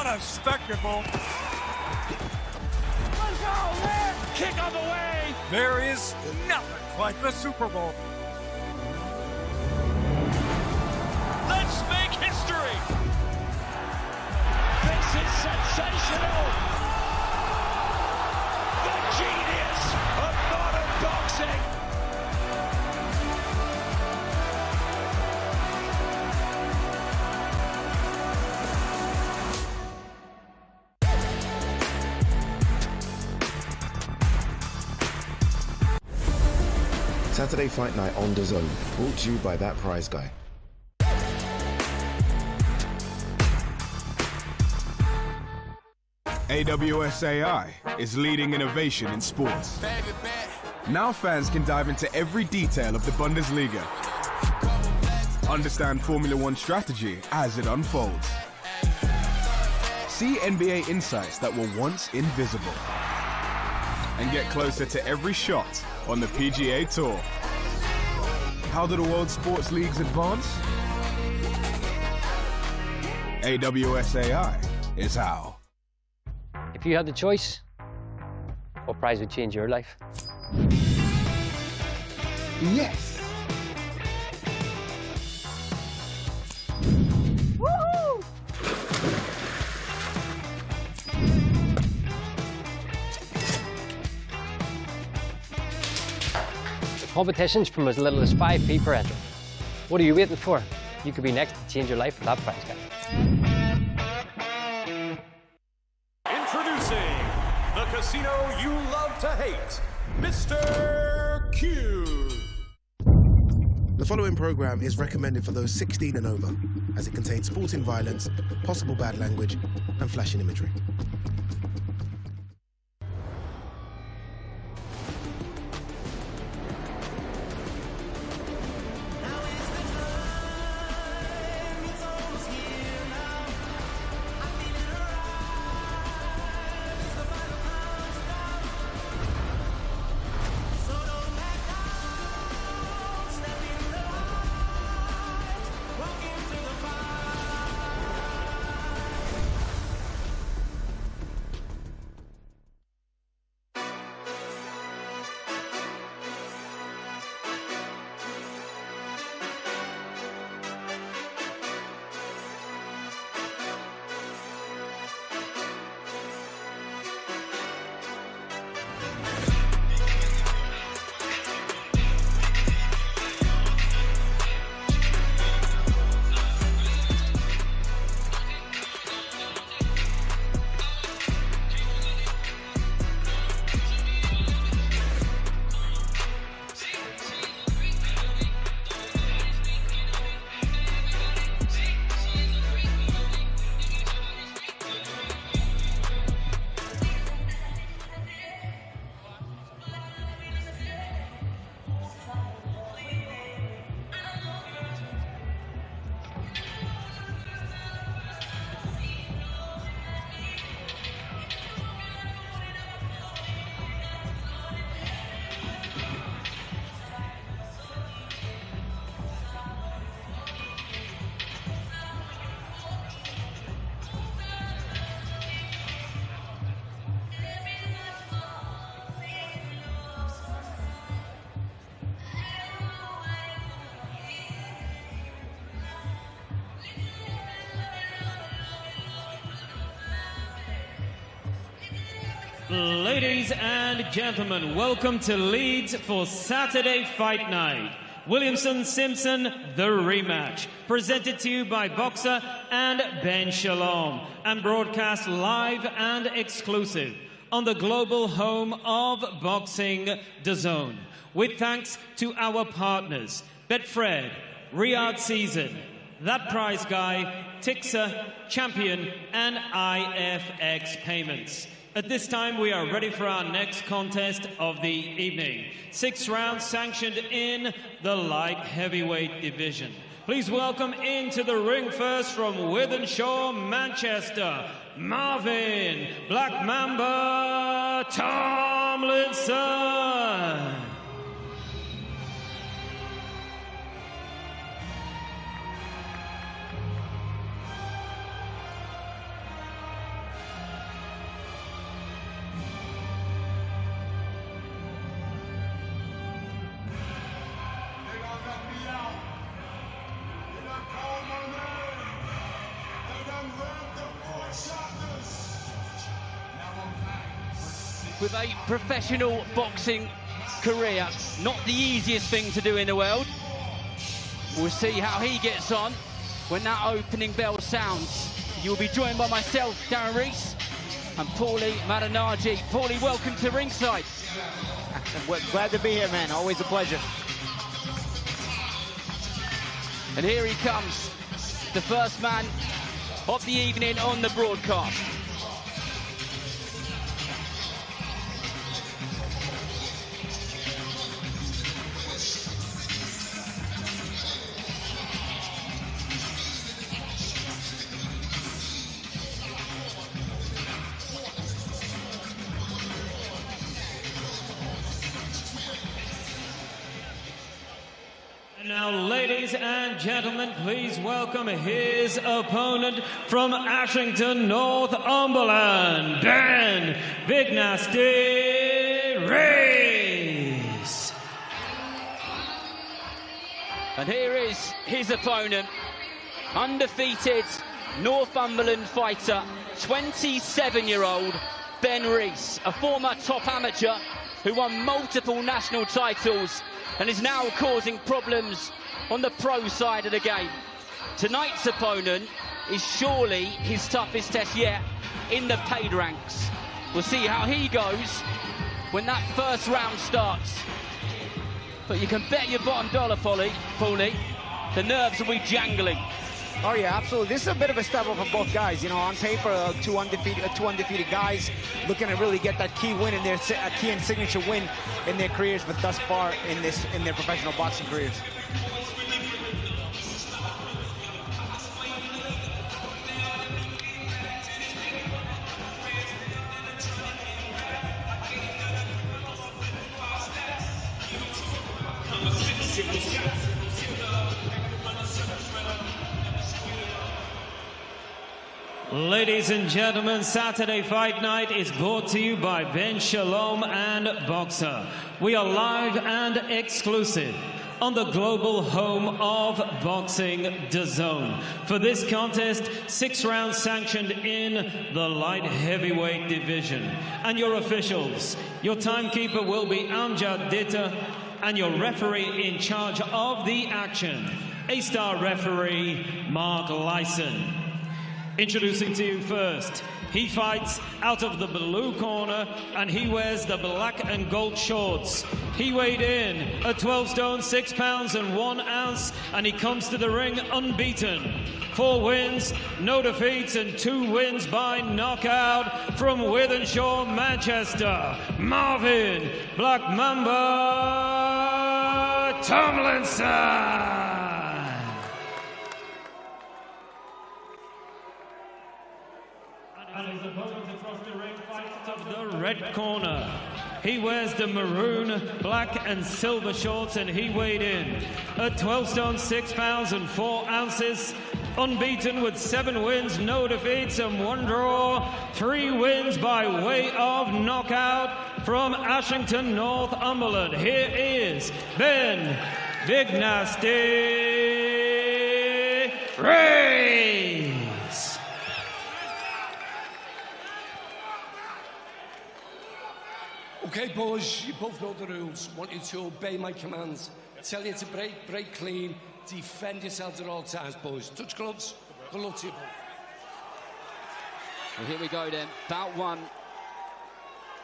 What a spectacle. Let's go, man. Kick on the way. There is nothing like the Super Bowl. Let's make history. This is sensational. The genius of modern boxing. Saturday Fight Night on DAZN, brought to you by That Prize Guy. AWSAI is leading innovation in sports. Now fans can dive into every detail of the Bundesliga, understand Formula One strategy as it unfolds, see NBA insights that were once invisible, and get closer to every shot on the PGA Tour. How do the world sports leagues advance? AWSAI is how. If you had the choice, what prize would change your life? Yes! Woohoo! Competitions from as little as 5p per entry. What are you waiting for? You could be next to change your life with that prize, guy. Introducing the casino you love to hate, Mr. Q. The following program is recommended for those 16 and over, as it contains sporting violence, possible bad language, and flashing imagery. Ladies and gentlemen, welcome to Leeds for Saturday Fight Night. Williamson Simpson, the rematch. Presented to you by Boxer and Ben Shalom. And broadcast live and exclusive on the global home of boxing, DAZN. With thanks to our partners, Betfred, Riyadh Season, That Prize Guy, Tixer, Champion, and IFX Payments. At this time, we are ready for our next contest of the evening. 6 rounds sanctioned in the light heavyweight division. Please welcome into the ring first from Wythenshawe, Manchester, Marvin Black Mamba Tomlinson. with a professional boxing career. Not the easiest thing to do in the world. We'll see how he gets on when that opening bell sounds. You'll be joined by myself, Darren Rees, and Paulie Madanaji. Paulie, welcome to ringside. We're glad to be here, man. Always a pleasure. And here he comes, the first man of the evening on the broadcast. Now, ladies and gentlemen, please welcome his opponent from Ashington, Northumberland, Ben Big Nasty Rees. And here is his opponent, undefeated Northumberland fighter, 27-year-old Ben Rees, a former top amateur who won multiple national titles and is now causing problems on the pro side of the game. Tonight's opponent is surely his toughest test yet in the paid ranks. We'll see how he goes when that first round starts. But you can bet your bottom dollar, Paulie, the nerves will be jangling. Oh yeah, absolutely. This is a bit of a step up for both guys. You know, on paper, two undefeated guys looking to really get that key win in their key and signature win in their careers, but thus far in their professional boxing careers. Ladies and gentlemen, Saturday Fight Night is brought to you by Ben Shalom and Boxer. We are live and exclusive on the global home of boxing, DAZN. For this contest, 6 rounds sanctioned in the light heavyweight division. And your officials, your timekeeper will be Amjad Ditta, and your referee in charge of the action, A-star referee Mark Lyson. Introducing to you first, he fights out of the blue corner and he wears the black and gold shorts. He weighed in at 12 stone, 6 pounds and 1 ounce, and he comes to the ring unbeaten. 4 wins, no defeats, and 2 wins by knockout from Wythenshawe, Manchester, Marvin Black Mamba Tomlinson. And his opponent across the ring fights out of the red corner. He wears the maroon, black and silver shorts, and he weighed in at 12 stone, 6 pounds and 4 ounces. Unbeaten with 7 wins, no defeats and 1 draw. 3 wins by way of knockout from Ashington, Northumberland. Here is Ben Big Nasty Rees. Okay, boys, you both know the rules. Want you to obey my commands. Tell you to break clean, defend yourselves at all times, boys. Touch gloves. Good luck to you both. Well, here we go then, bout 1.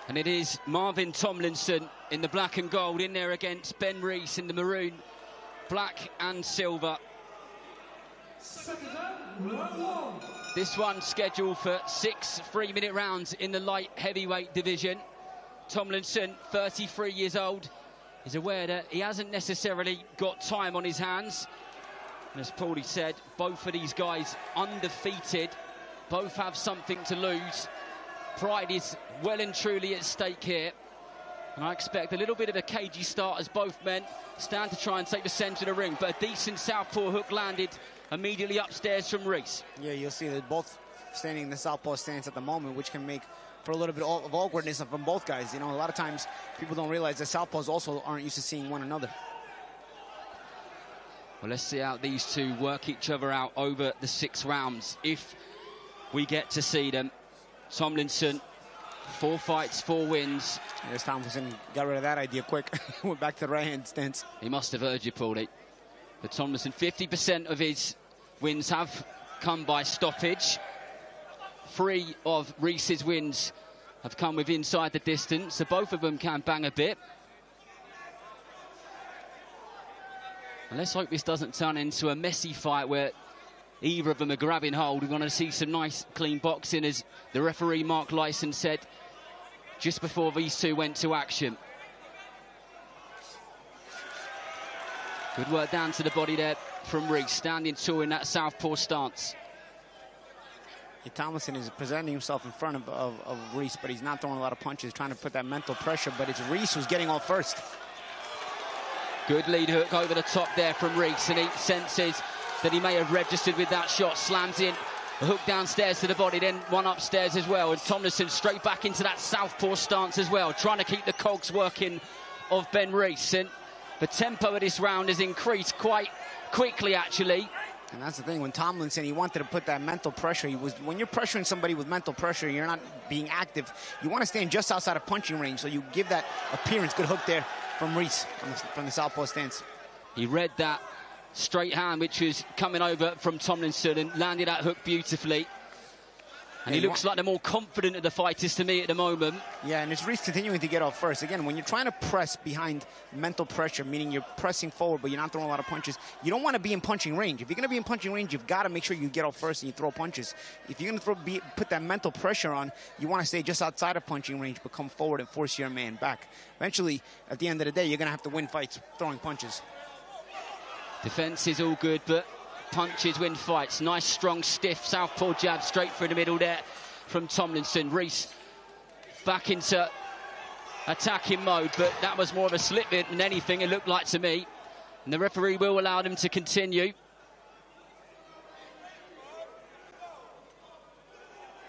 And it is Marvin Tomlinson in the black and gold in there against Ben Rees in the maroon, black and silver. This one scheduled for 6 3-minute rounds in the light heavyweight division. Tomlinson, 33 years old, is aware that he hasn't necessarily got time on his hands. And as Paulie said, both of these guys undefeated, both have something to lose. Pride is well and truly at stake here. And I expect a little bit of a cagey start as both men stand to try and take the centre of the ring. But a decent southpaw hook landed immediately upstairs from Rees. Yeah, you'll see that both standing in the southpaw stance at the moment, which can make for a little bit of awkwardness from both guys. You know, a lot of times people don't realize that southpaws also aren't used to seeing one another. Well, let's see how these two work each other out over the 6 rounds, if we get to see them. Tomlinson 4 fights, 4 wins. There's Tomlinson, got rid of that idea quick. Went back to the right-hand stance. He must have heard you, Paulie. But Tomlinson, 50% of his wins have come by stoppage. 3 of Reese's wins have come with inside the distance, so both of them can bang a bit. And let's hope this doesn't turn into a messy fight where either of them are grabbing hold. We want to see some nice, clean boxing, as the referee, Mark Lyson, said just before these two went to action. Good work down to the body there from Reese, standing tall in that southpaw stance. Yeah, Tomlinson is presenting himself in front of Reese, but he's not throwing a lot of punches, trying to put that mental pressure, but it's Reese who's getting off first. Good lead hook over the top there from Reese, and he senses that he may have registered with that shot. Slams in a hook downstairs to the body, then one upstairs as well, and Tomlinson straight back into that southpaw stance as well, trying to keep the cogs working of Ben Reese. And the tempo of this round has increased quite quickly, actually. And that's the thing, when Tomlinson, he wanted to put that mental pressure. When you're pressuring somebody with mental pressure, you're not being active. You want to stand just outside of punching range, so you give that appearance. Good hook there from Reese from the southpaw stance. He read that straight hand, which was coming over from Tomlinson, and landed that hook beautifully. And he looks like the more confident of the fighters to me at the moment. Yeah, and it's Reese continuing to get off first. Again, when you're trying to press behind mental pressure, meaning you're pressing forward but you're not throwing a lot of punches, you don't want to be in punching range. If you're going to be in punching range, you've got to make sure you get off first and you throw punches. If you're going to put that mental pressure on, you want to stay just outside of punching range, but come forward and force your man back. Eventually, at the end of the day, you're going to have to win fights throwing punches. Defense is all good, but punches win fights. Nice, strong, stiff southpaw jab straight through the middle there from Tomlinson. Reese back into attacking mode, but that was more of a slip hit than anything, it looked like to me. And the referee will allow them to continue.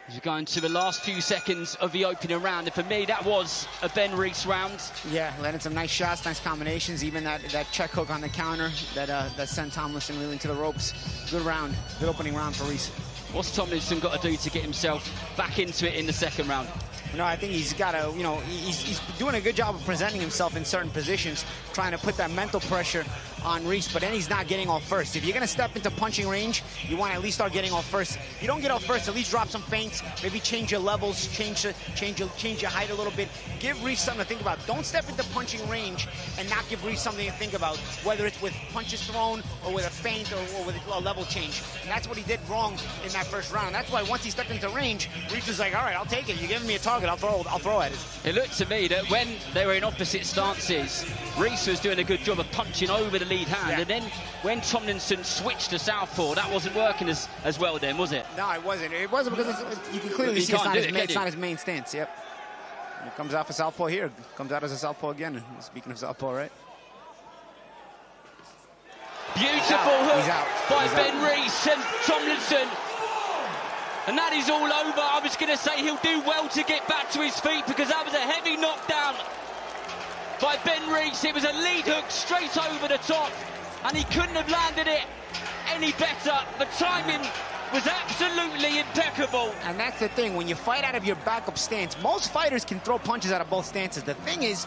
As we go into the last few seconds of the opening round, and for me, that was a Ben Reese round. Yeah, landed some nice shots, nice combinations, even that check hook on the counter that sent Tomlinson reeling to the ropes. Good round, good opening round for Reese. What's Tomlinson got to do to get himself back into it in the second round? No, I think he's got to, he's doing a good job of presenting himself in certain positions, trying to put that mental pressure on Reese, but then he's not getting off first. If you're going to step into punching range, you want to at least start getting off first. If you don't get off first, at least drop some feints, maybe change your levels, change your height a little bit. Give Reese something to think about. Don't step into punching range and not give Reese something to think about, whether it's with punches thrown or with a feint or with a level change. And that's what he did wrong in that first round. That's why once he stepped into range, Reese was like, all right, I'll take it. You're giving me a target, I'll throw at it. It looked to me that when they were in opposite stances, Reese was doing a good job of punching over the lead hand, and then when Tomlinson switched to southpaw, that wasn't working as well then, was it? No, it wasn't. It wasn't because you can clearly see it's not his main stance. Yep. He comes out for southpaw here. Comes out as a southpaw again. Speaking of southpaw, right? Beautiful hook by Ben Reese and Tomlinson. And that is all over. I was going to say he'll do well to get back to his feet, because that was a heavy knockdown by Ben Reese. It was a lead hook straight over the top, and he couldn't have landed it any better. The timing was absolutely impeccable. And that's the thing, when you fight out of your backup stance, most fighters can throw punches out of both stances. The thing is,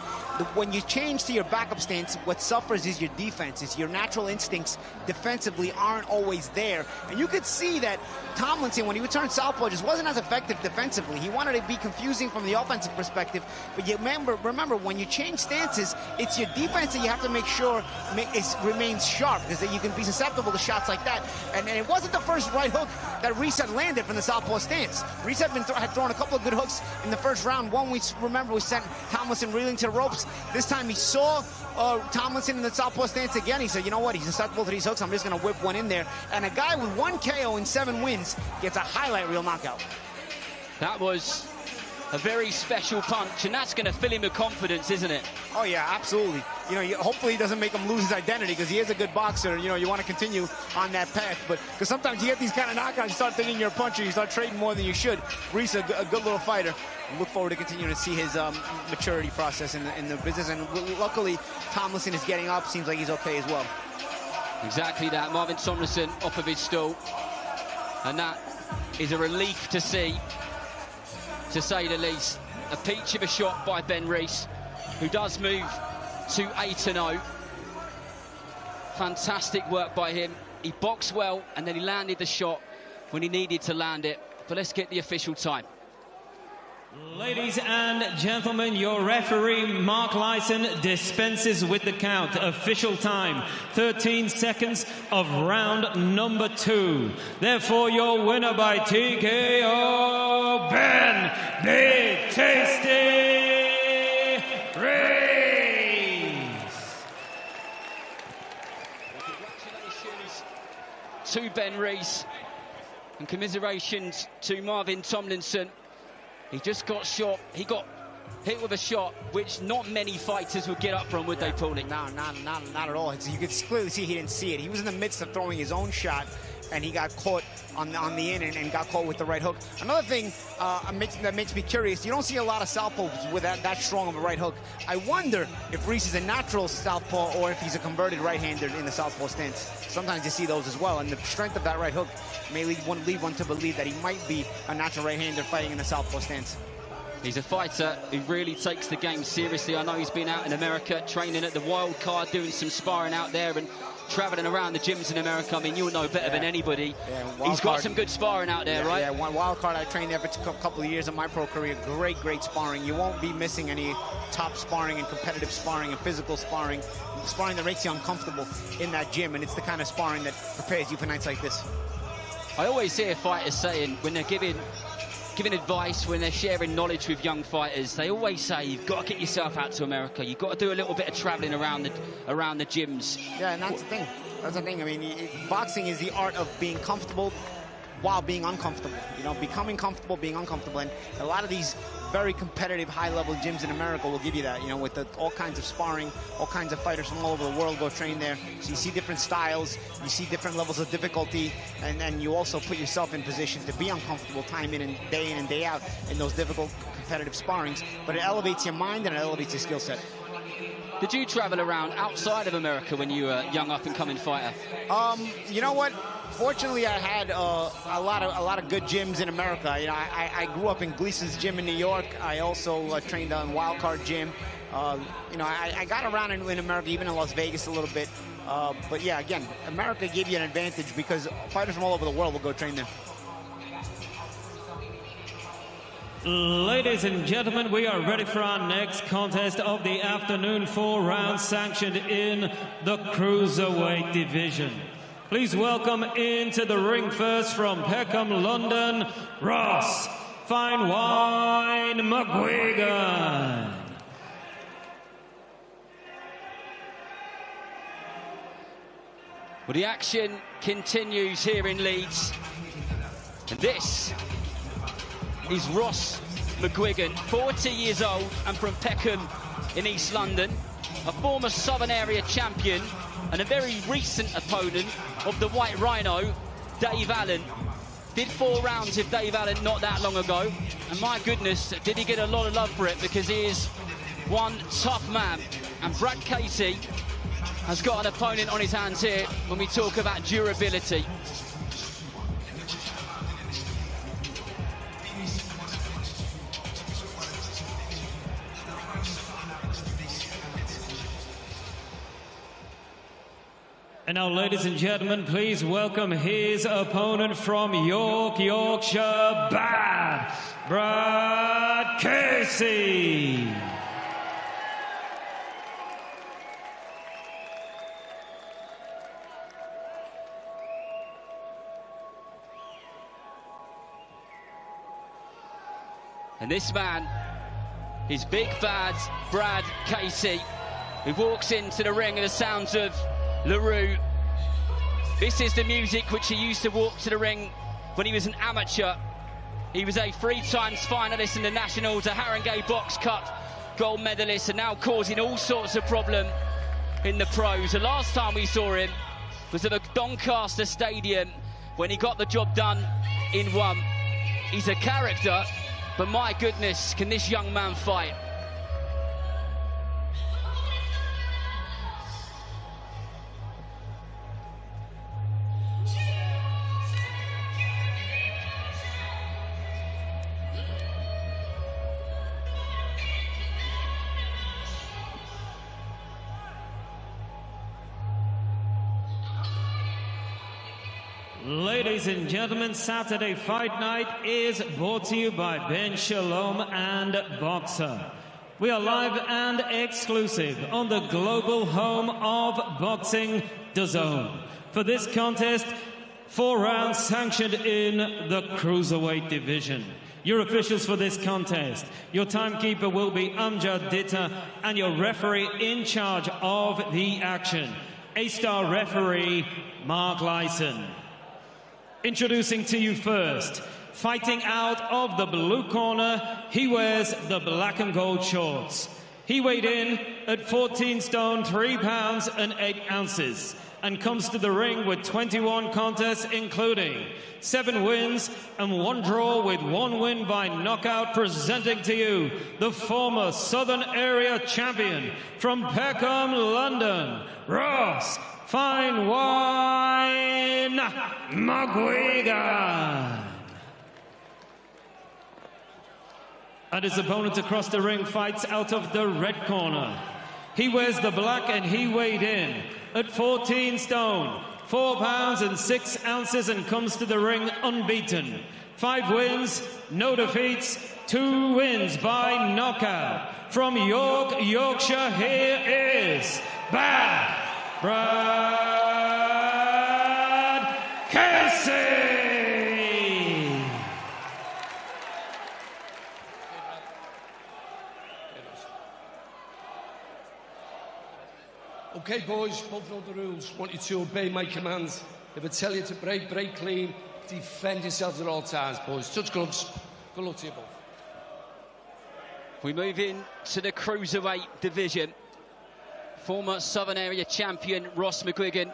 when you change to your backup stance, what suffers is your defense. It's your natural instincts defensively aren't always there. And you could see that Tomlinson, when he returned southpaw, just wasn't as effective defensively. He wanted to be confusing from the offensive perspective. But you remember, when you change stances, it's your defense that you have to make sure remains sharp, because you can be susceptible to shots like that. And it wasn't the first right hook that Reese had landed from the southpaw stance. Reese had thrown a couple of good hooks in the first round. One, we sent Tomlinson reeling to the ropes. This time he saw Tomlinson in the southpaw stance again. He said, you know what, he's susceptible to these hooks, I'm just going to whip one in there. And a guy with 1 KO in 7 wins gets a highlight reel knockout. That was a very special punch, and that's going to fill him with confidence, isn't it? Oh yeah, absolutely. Hopefully it doesn't make him lose his identity, because he is a good boxer. You want to continue on that path, but because sometimes you get these kind of knockouts, you start thinking you're a puncher, you start trading more than you should. Reese, a good little fighter. I look forward to continuing to see his maturity process in the business, and luckily Tomlinson is getting up. Seems like he's okay as well. Exactly that. Marvin Tomlinson off of his stool, and that is a relief to see, to say the least. A peach of a shot by Ben Rees, who does move to 8-0. Fantastic work by him. He boxed well, and then he landed the shot when he needed to land it. But let's get the official time. Ladies and gentlemen, your referee, Mark Lyson, dispenses with the count. Official time, 13 seconds of round number 2. Therefore, your winner by TKO, Ben Big Tasty Rees. Congratulations to Ben Rees, and commiserations to Marvin Tomlinson. He just got shot. He got hit with a shot which not many fighters would get up from, would they, Paulie? No, not at all. You could clearly see he didn't see it. He was in the midst of throwing his own shot, and he got caught on the in and got caught with the right hook. Another thing that makes me curious, you don't see a lot of southpaws with that strong of a right hook. I wonder if Rees is a natural southpaw or if he's a converted right-hander in the southpaw stance. Sometimes you see those as well, and the strength of that right hook may lead one to believe that he might be a natural right-hander fighting in the southpaw stance. He's a fighter who really takes the game seriously. I know he's been out in America training at the Wild Card, doing some sparring out there and traveling around the gyms in America. I mean, you'll know better than anybody. He's got some good sparring out there, right? Yeah, Wild Card, I trained there for a couple of years of my pro career. Great sparring. You won't be missing any top sparring and competitive sparring and physical sparring that makes you uncomfortable in that gym, and it's the kind of sparring that prepares you for nights like this. I always hear fighters saying, when they're giving advice, when they're sharing knowledge with young fighters, they always say, you've got to get yourself out to America. You've got to do a little bit of traveling around the gyms. Yeah, and that's the thing. That's the thing. I mean, boxing is the art of being comfortable while being uncomfortable. You know, becoming comfortable, being uncomfortable. And a lot of these very competitive, high-level gyms in America will give you that, you know, with all kinds of sparring, all kinds of fighters from all over the world go train there. So you see different styles, you see different levels of difficulty, and then you also put yourself in position to be uncomfortable time in and day out in those difficult competitive sparrings. But it elevates your mind and it elevates your skill set. Did you travel around outside of America when you were a young up-and-coming fighter? You know what? Fortunately, I had a lot of good gyms in America. You know, I grew up in Gleason's gym in New York. I also trained on Wild Card gym. You know, I got around in America, even in Las Vegas a little bit. But yeah, again, America gave you an advantage because fighters from all over the world will go train there. Ladies and gentlemen, we are ready for our next contest of the afternoon. 4 rounds sanctioned in the cruiserweight division. Please welcome into the ring first from Peckham, London, Ross Fine Wine McGuigan. Well, the action continues here in Leeds. And this is Ross McGuigan, 40 years old and from Peckham in East London, a former Southern Area champion and a very recent opponent of the White Rhino, Dave Allen. Did 4 rounds with Dave Allen not that long ago, and my goodness, did he get a lot of love for it, because he is one tough man. And Brad Casey has got an opponent on his hands here when we talk about durability. And now, ladies and gentlemen, please welcome his opponent from York, Yorkshire, Brad Casey. And this man is big bad Brad Casey, who walks into the ring at the sounds of LaRue. This is the music which he used to walk to the ring when he was an amateur. He was a 3 times finalist in the Nationals, a Haringey Box Cup gold medalist, and now causing all sorts of problem in the pros. The last time we saw him was at the Doncaster Stadium when he got the job done in 1. He's a character, but my goodness, can this young man fight? Ladies and gentlemen, Saturday Fight Night is brought to you by Ben Shalom and Boxer. We are live and exclusive on the global home of boxing, DAZN. For this contest, 4 rounds sanctioned in the cruiserweight division. Your officials for this contest, your timekeeper will be Amjad Ditta, and your referee in charge of the action, A-star referee Mark Lyson. Introducing to you first, fighting out of the blue corner, he wears the black and gold shorts. He weighed in at 14 stone, 3 pounds and 8 ounces, and comes to the ring with 21 contests, including 7 wins and 1 draw, with 1 win by knockout. Presenting to you the former Southern Area champion from Peckham, London, Ross Fine Wine McGuigan. And his opponent across the ring fights out of the red corner. He wears the black and he weighed in at 14 stone, 4 pounds and 6 ounces, and comes to the ring unbeaten. 5 wins, no defeats, 2 wins by knockout. From York, Yorkshire, here is Brad Casey. Okay, boys, both know the rules. Want you to obey my commands. If I tell you to break, break clean. Defend yourselves at all times, boys. Touch gloves. Good luck to you both. We move in to the cruiserweight division. Former Southern Area champion Ross McGuigan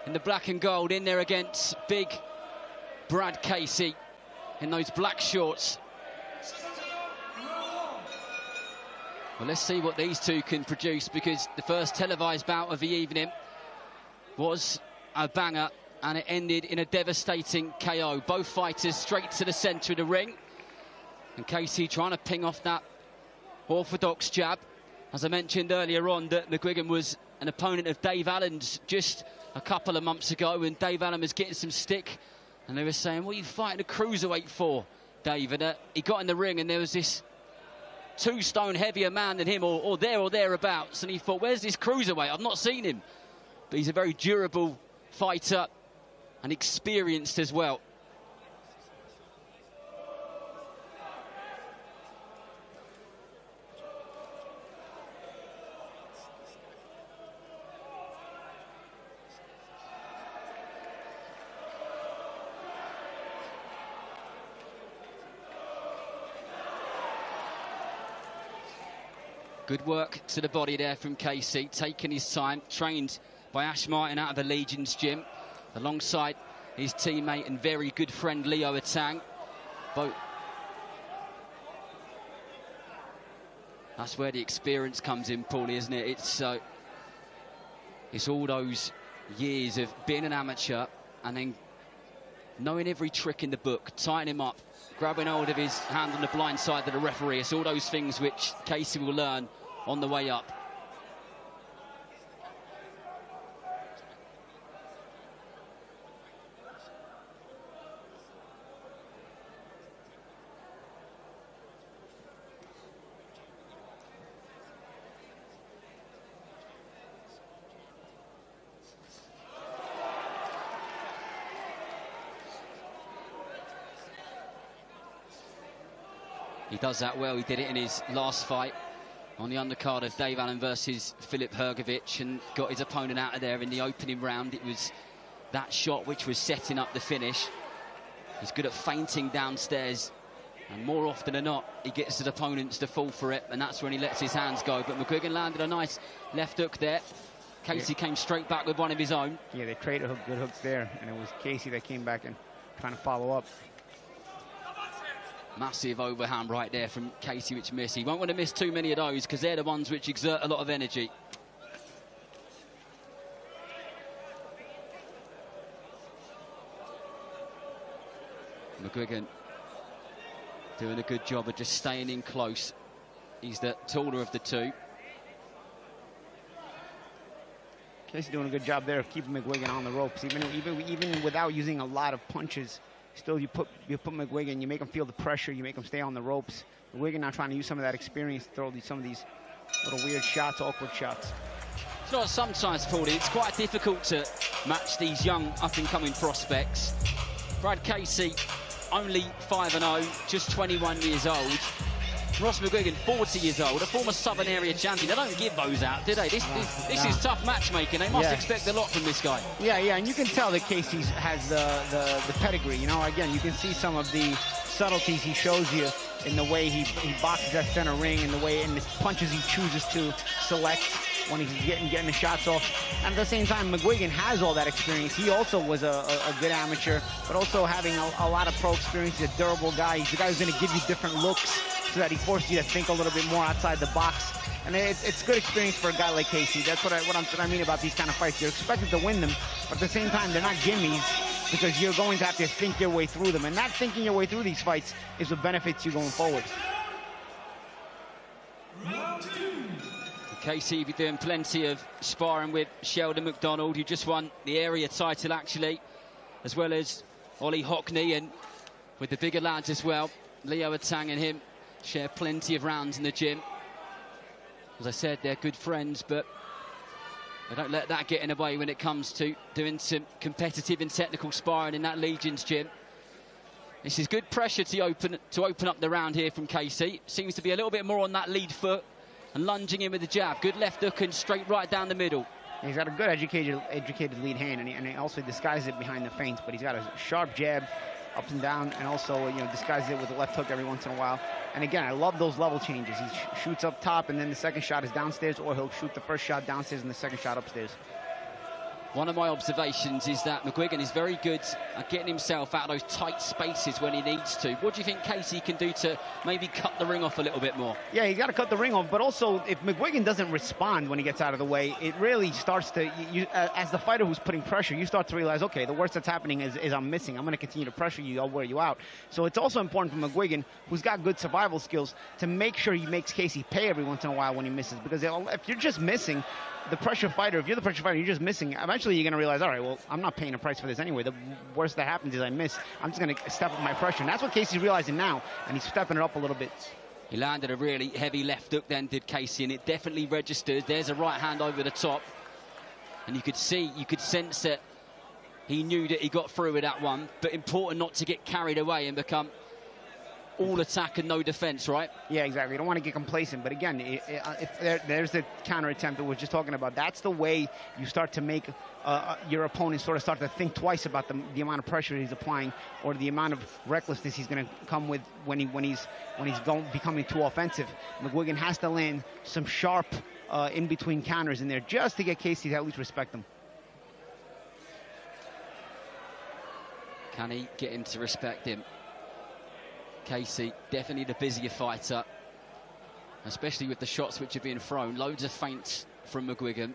in the black and gold, in there against big Brad Casey in those black shorts. Well, let's see what these two can produce, because the first televised bout of the evening was a banger and it ended in a devastating KO. Both fighters straight to the centre of the ring, and Casey trying to ping off that orthodox jab. As I mentioned earlier on, that McGuigan was an opponent of Dave Allen's just a couple of months ago, and Dave Allen was getting some stick, and they were saying, what are you fighting a cruiserweight for, Dave? And he got in the ring and there was this 2 stone heavier man than him, or thereabouts, and he thought, where's this cruiserweight? I've not seen him. But he's a very durable fighter and experienced as well. Good work to the body there from Casey, taking his time, trained by Ash Martin out of the Legion's gym, alongside his teammate and very good friend Leo Atang. Both. That's where the experience comes in, Paulie, isn't it? It's all those years of being an amateur and then knowing every trick in the book, tying him up, grabbing hold of his hand on the blind side of the referee. It's all those things which Casey will learn on the way up. He does that well. He did it in his last fight on the undercard of Dave Allen versus Filip Hrgovic, and got his opponent out of there in the opening round. It was that shot which was setting up the finish. He's good at feinting downstairs, and more often than not, he gets his opponents to fall for it, and that's when he lets his hands go. But McGuigan landed a nice left hook there. Casey came straight back with one of his own. Yeah, they traded good hooks there, and it was Casey that came back and trying to follow up. Massive overhand right there from Casey, which missed. He won't want to miss too many of those, because they're the ones which exert a lot of energy. McGuigan doing a good job of just staying in close. He's the taller of the two. Casey doing a good job there of keeping McGuigan on the ropes, even without using a lot of punches. Still, you put McGuigan, you make him feel the pressure, you make him stay on the ropes. McGuigan now trying to use some of that experience to throw some of these little weird shots, awkward shots. It's not sometimes, Paulie, it's quite difficult to match these young up-and-coming prospects. Brad Casey, only 5-0, just 21 years old. Ross McGuigan, 40 years old, a former Southern Area champion. They don't give those out, do they? This is tough matchmaking. They must expect a lot from this guy. Yeah, and you can tell that Casey has the pedigree. You know, again, you can see some of the subtleties he shows you in the way he boxes that center ring, and the way in the punches he chooses to select when he's getting the shots off. And at the same time, McGuigan has all that experience. He also was a good amateur, but also having a lot of pro experience. He's a durable guy. He's the guy who's going to give you different looks so that he forces you to think a little bit more outside the box. And it's good experience for a guy like Casey. That's what I mean about these kind of fights. You're expected to win them, but at the same time, they're not gimmies, because you're going to have to think your way through them. And not thinking your way through these fights is what benefits you going forward. Casey be doing plenty of sparring with Sheldon McDonald, who just won the area title, actually, as well as Ollie Hockney, and with the bigger lads as well. Leo Atang and him share plenty of rounds in the gym. As I said, they're good friends, but they don't let that get in the way when it comes to doing some competitive and technical sparring in that Legion's gym. This is good pressure to open up the round here from Casey. Seems to be a little bit more on that lead foot and lunging in with the jab. Good left hook and straight right down the middle. He's got a good educated lead hand, and he also disguises it behind the feints, but he's got a sharp jab up and down, and also, you know, disguises it with a left hook every once in a while. And again, I love those level changes. He shoots up top, and then the second shot is downstairs, or he'll shoot the first shot downstairs and the second shot upstairs. One of my observations is that McGuigan is very good at getting himself out of those tight spaces when he needs to. What do you think Casey can do to maybe cut the ring off a little bit more? Yeah, he's got to cut the ring off, but also if McGuigan doesn't respond when he gets out of the way, it really starts to, as the fighter who's putting pressure, you start to realize, okay, the worst that's happening is I'm missing. I'm going to continue to pressure you. I'll wear you out. So it's also important for McGuigan, who's got good survival skills, to make sure he makes Casey pay every once in a while when he misses, because if you're just missing, the pressure fighter, if you're the pressure fighter, you're just missing, eventually you're going to realize, all right, well, I'm not paying a price for this anyway. The worst that happens is I miss. I'm just going to step up my pressure. And that's what Casey's realizing now, and he's stepping it up a little bit. He landed a really heavy left hook then, did Casey, and it definitely registers. There's a right hand over the top. And you could sense that he knew that he got through with that one, but important not to get carried away and become all attack and no defense, right? Yeah, exactly. You don't want to get complacent, but again, if there's the counter attempt that we're just talking about. That's the way you start to make your opponent sort of start to think twice about the amount of pressure he's applying, or the amount of recklessness he's going to come with when he's becoming too offensive. McGuigan has to land some sharp in between counters in there just to get Casey to at least respect him. Can he get him to respect him? Casey, definitely the busier fighter, especially with the shots which are being thrown. Loads of feints from McGuigan.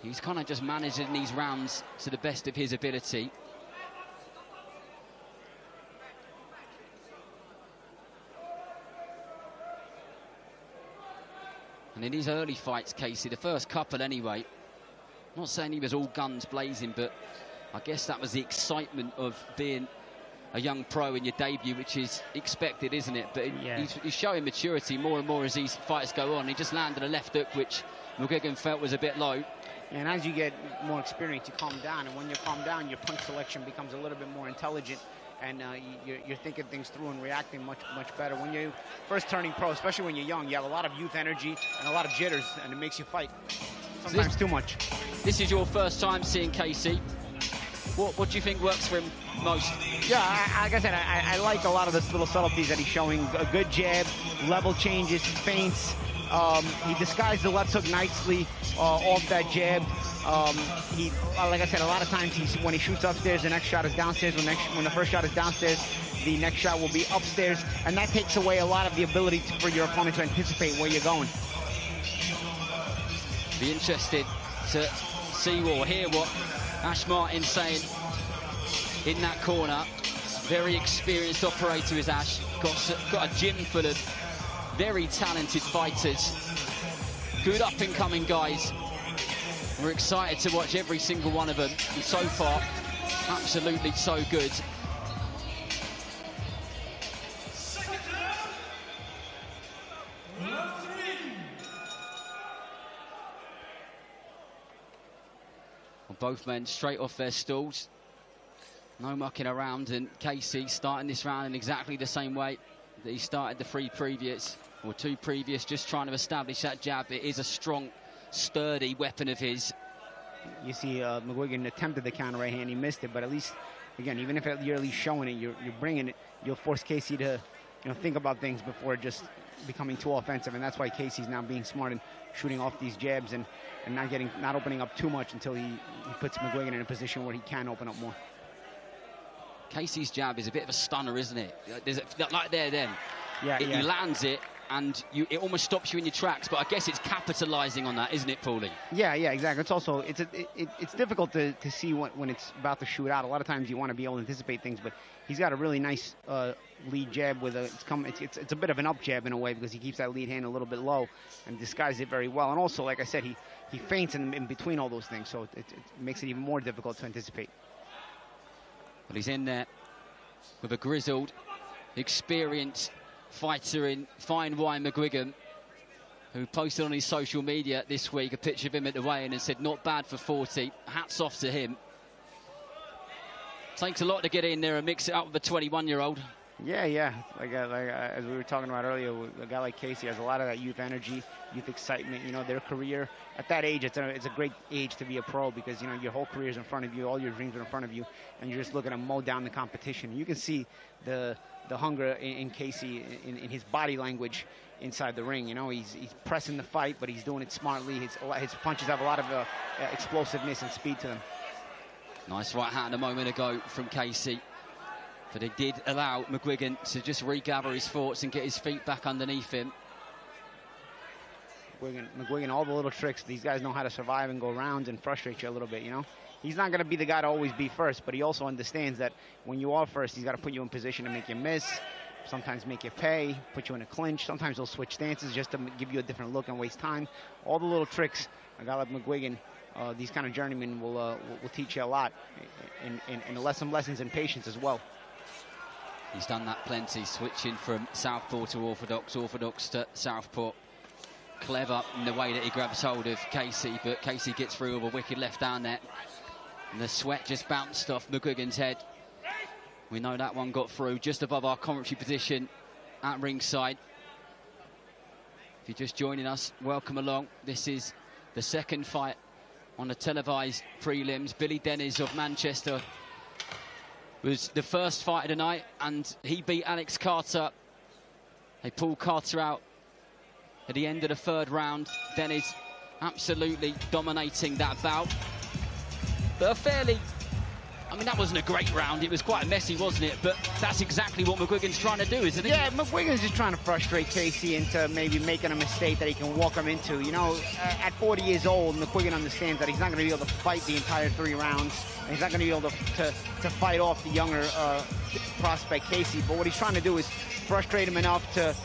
He's kind of just managing these rounds to the best of his ability. And in his early fights, Casey, the first couple anyway, I'm not saying he was all guns blazing, but I guess that was the excitement of being a young pro in your debut, which is expected, isn't it? But he's showing maturity more and more as these fights go on. He just landed a left hook, which McGuigan felt was a bit low. And as you get more experience, you calm down. And when you calm down, your punch selection becomes a little bit more intelligent. And you're thinking things through and reacting much better. When you're first turning pro, especially when you're young, you have a lot of youth energy and a lot of jitters, and it makes you fight. Sometimes too much. This is your first time seeing Casey. What do you think works for him most? Yeah, like I said, I like a lot of the little subtleties that he's showing. A good jab, level changes, feints. He disguised the left hook nicely off that jab. Like I said, a lot of times when he shoots upstairs, the next shot is downstairs. When the first shot is downstairs, the next shot will be upstairs. And that takes away a lot of the ability for your opponent to anticipate where you're going. Be interested to see or hear what Ash Martin's saying in that corner. Very experienced operator is Ash. Got a gym full of very talented fighters. Good up-and-coming guys. We're excited to watch every single one of them. And so far, absolutely so good. Well, both men straight off their stools. No mucking around, and Casey starting this round in exactly the same way that he started the two previous, just trying to establish that jab. It is a strong, sturdy weapon of his. You see McGuigan attempted the counter right hand, he missed it, but at least, again, even if you're at least showing it, you're bringing it, you'll force Casey to, think about things before just becoming too offensive, and that's why Casey's now being smart and shooting off these jabs and not opening up too much until he puts McGuigan in a position where he can open up more. Casey's jab is a bit of a stunner, isn't it? There's like there, then. Yeah, He lands it, and it almost stops you in your tracks. But I guess it's capitalizing on that, isn't it, Paulie? Yeah, exactly. It's also it's difficult to see when it's about to shoot out. A lot of times you want to be able to anticipate things, but he's got a really nice lead jab with it's a bit of an up jab in a way, because he keeps that lead hand a little bit low and disguises it very well. And also, like I said, he feints in between all those things, so it makes it even more difficult to anticipate. Well, he's in there with a grizzled, experienced fighter in fine wine McGuigan, who posted on his social media this week a picture of him at the weigh-in and said, not bad for 40. Hats off to him. Takes a lot to get in there and mix it up with a 21-year-old. Yeah. Like as we were talking about earlier, a guy like Casey has a lot of that youth energy, youth excitement. Their career at that age, it's a great age to be a pro, because your whole career is in front of you, all your dreams are in front of you, and you're just looking to mow down the competition. You can see the hunger in Casey in his body language inside the ring. He's pressing the fight, but he's doing it smartly. His punches have a lot of explosiveness and speed to them. Nice right hand a moment ago from Casey. But it did allow McGuigan to just regather his thoughts and get his feet back underneath him. McGuigan, all the little tricks. These guys know how to survive and go around and frustrate you a little bit, He's not going to be the guy to always be first, but he also understands that when you are first, he's got to put you in position to make you miss, sometimes make you pay, put you in a clinch. Sometimes he'll switch stances just to give you a different look and waste time. All the little tricks, a guy like McGuigan, these kind of journeymen will teach you a lot, and some lessons in patience as well. He's done that plenty, switching from southpaw to orthodox to southpaw. Clever in the way that he grabs hold of Casey, but Casey gets through with a wicked left down there. And the sweat just bounced off McGuigan's head. We know that one got through just above our commentary position at ringside. If you're just joining us, welcome along. This is the second fight on the televised prelims. Billy Dennis of Manchester was the first fight of the night, and he beat Alex Carter. They pulled Carter out at the end of the third round. Dennis absolutely dominating that bout. But that wasn't a great round. It was quite messy, wasn't it? But that's exactly what McGuigan's trying to do, isn't it? Yeah, McGuigan's just trying to frustrate Casey into maybe making a mistake that he can walk him into. At 40 years old, McGuigan understands that he's not going to be able to fight the entire 3 rounds. And he's not going to be able to fight off the younger prospect, Casey. But what he's trying to do is frustrate him enough to,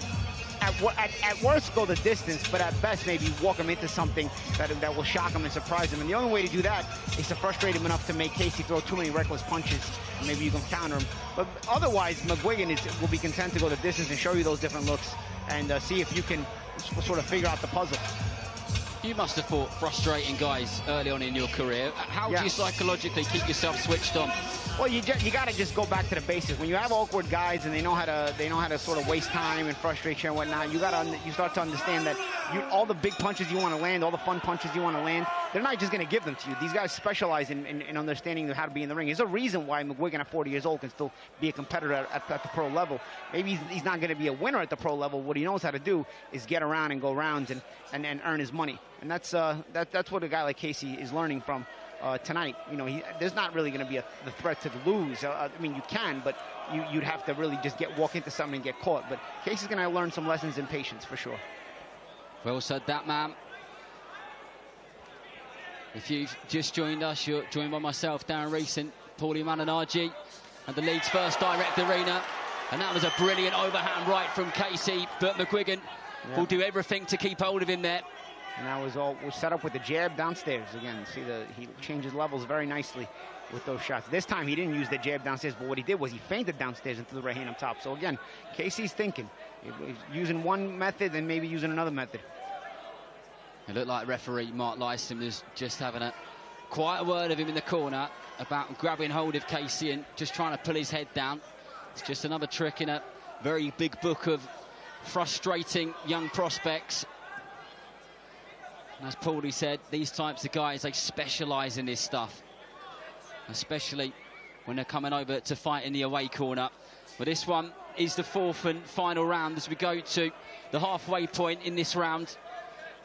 at worst, go the distance, but at best maybe walk him into something that will shock him and surprise him. And the only way to do that is to frustrate him enough to make Casey throw too many reckless punches, and maybe you can counter him. But otherwise, McGuigan will be content to go the distance and show you those different looks and see if you can sort of figure out the puzzle. You must have fought frustrating guys early on in your career. How do you psychologically keep yourself switched on? Well, you got to just go back to the basics. When you have awkward guys and they know how to sort of waste time and frustration and whatnot, you start to understand that all the big punches you want to land, all the fun punches you want to land, they're not just going to give them to you. These guys specialize in understanding how to be in the ring. There's a reason why McGuigan at 40 years old can still be a competitor at the pro level. Maybe he's not going to be a winner at the pro level. What he knows how to do is get around and go rounds and earn his money. And that's what a guy like Casey is learning from tonight. There's not really going to be the threat to lose. You can, but you'd have to really just walk into something and get caught. But Casey's going to learn some lessons in patience for sure. Well said, that man. If you've just joined us, you're joined by myself, Darren Rees, and Paulie Malignaggi at the Leeds First Direct Arena. And that was a brilliant overhand right from Casey, but McGuigan will do everything to keep hold of him there. And that was set up with the jab downstairs. Again, see he changes levels very nicely with those shots. This time he didn't use the jab downstairs, but what he did was he feinted downstairs into the right hand up top. So again, Casey's thinking. He's using one method and maybe using another method. It looked like referee Mark Lyson was just having a quiet word of him in the corner about grabbing hold of Casey and just trying to pull his head down. It's just another trick in a very big book of frustrating young prospects. And as Paulie said, these types of guys, they specialise in this stuff, especially when they're coming over to fight in the away corner. But this one is the fourth and final round as we go to the halfway point in this round.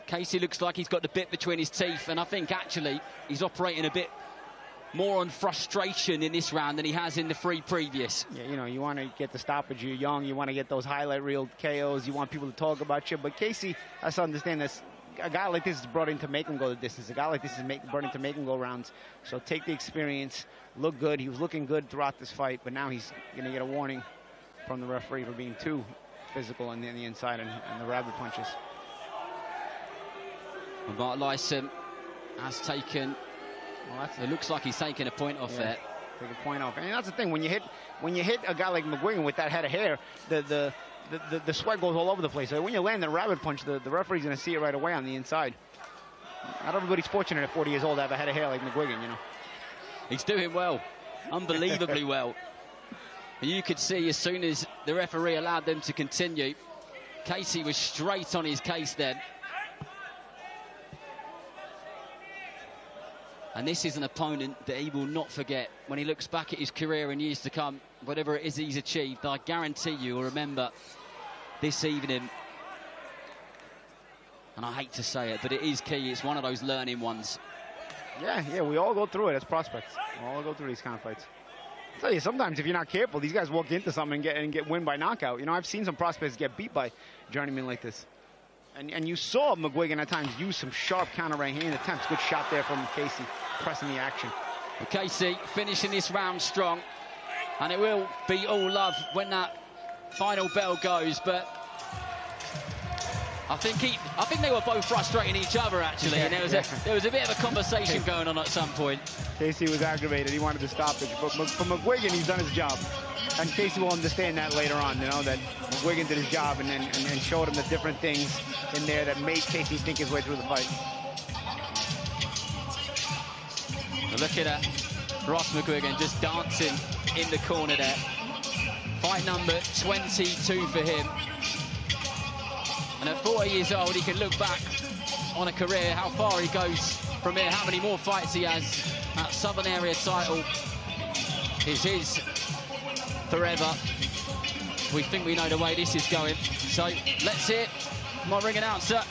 Casey looks like he's got the bit between his teeth, and I think actually he's operating a bit more on frustration in this round than he has in the three previous. Yeah, you know, you want to get the stoppage, you're young, you want to get those highlight reel KOs, you want people to talk about you, but Casey has to understand this. A guy like this is brought in to make him go the distance. A guy like this is brought in to make him go rounds. So take the experience, look good. He was looking good throughout this fight, but now he's going to get a warning from the referee for being too physical on the inside and the rabbit punches. And Mark Lyson has taken, well, it looks like he's taking a point off there. Take a point off. And that's the thing, when you hit a guy like McGuigan with that head of hair, the sweat goes all over the place. So when you land the rabbit punch, the referee's going to see it right away on the inside. Not everybody's fortunate at 40 years old to have a head of hair like McGuigan, you know. He's doing well, unbelievably well. And you could see as soon as the referee allowed them to continue, Casey was straight on his case then. And this is an opponent that he will not forget when he looks back at his career in years to come. Whatever it is he's achieved, I guarantee you will remember this evening. And I hate to say it, but it is key. It's one of those learning ones. Yeah, we all go through it as prospects. We all go through these kind of fights. I'll tell you, sometimes if you're not careful, these guys walk into something and get win by knockout. You know, I've seen some prospects get beat by journeymen like this. And you saw McGuigan at times use some sharp counter right hand attempts. Good shot there from Casey, pressing the action. Well, Casey finishing this round strong. And it will be all love when that final bell goes, but I think they were both frustrating each other actually, and there was a bit of a conversation going on at some point. Casey was aggravated; he wanted to stop it, but for McGuigan, he's done his job, and Casey will understand that later on. You know that McGuigan did his job and showed him the different things in there that made Casey think his way through the fight. Well, look at that, Ross McGuigan just dancing in the corner there. Fight number 22 for him. And at 40 years old, he can look back on a career, how far he goes from here, how many more fights he has. That Southern Area title is his forever. We think we know the way this is going. So let's hear my ring announcer,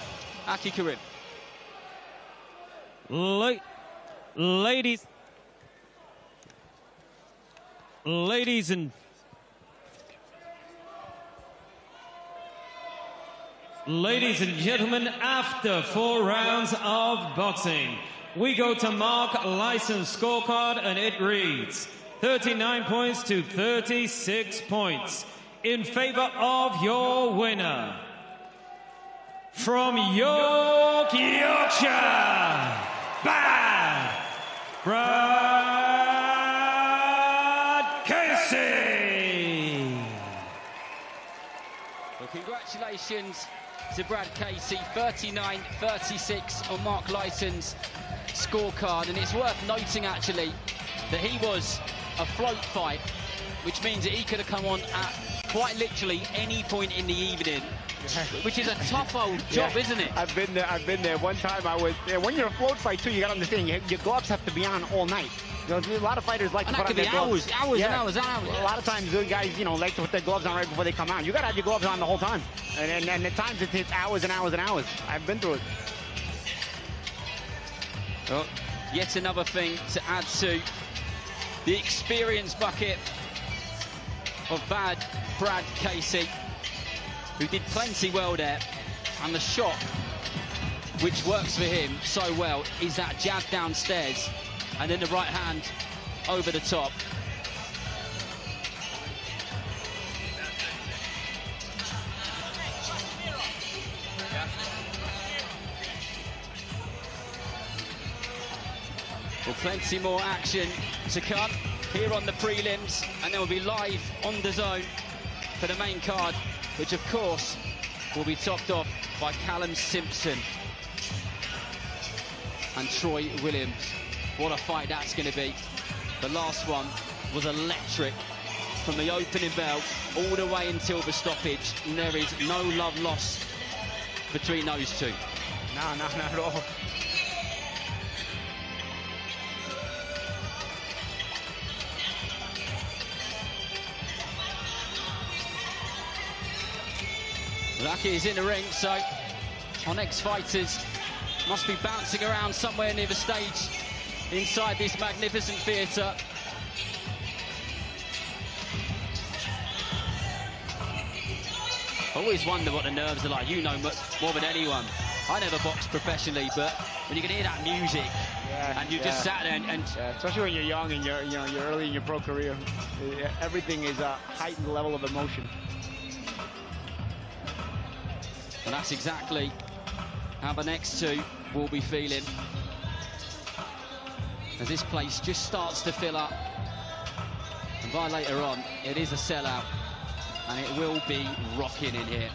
Aki Karim. Ladies and gentlemen, after 4 rounds of boxing, we go to Mark Lyson's scorecard, and it reads 39 points to 36 points in favor of your winner. From York, Yorkshire, Bad Brad Casey. Well, congratulations to Brad Casey, 39-36 on Mark Lyson's scorecard. And it's worth noting, actually, that he was a float fight, which means that he could have come on at quite literally any point in the evening, which is a tough old job, isn't it? I've been there. One time I was there. When you're a float fight, too, you got to understand, your gloves have to be on all night. You know, a lot of fighters like to put on their gloves. Hours and hours. A lot of times, the guys, you know, like to put their gloves on right before they come out. You got to have your gloves on the whole time. And at times, it's hours and hours and hours. I've been through it. Well, yet another thing to add to the experience bucket of Bad Brad Casey, who did plenty well there. And the shot, which works for him so well, is that jab downstairs and then the right hand over the top. Well, plenty more action to come here on the prelims, and then we'll be live on DAZN for the main card, which of course will be topped off by Callum Simpson and Troy Williams. What a fight that's going to be. The last one was electric from the opening bell all the way until the stoppage, and there is no love lost between those two. No, not at all. Lucky is in the ring, so our next fighters must be bouncing around somewhere near the stage inside this magnificent theatre. I always wonder what the nerves are like. You know much more than anyone. I never boxed professionally, but when you can hear that music and you just sat there and especially when you're young and you're early in your pro career, everything is a heightened level of emotion. And that's exactly how the next two will be feeling, as this place just starts to fill up, and by later on it is a sellout, and it will be rocking in here.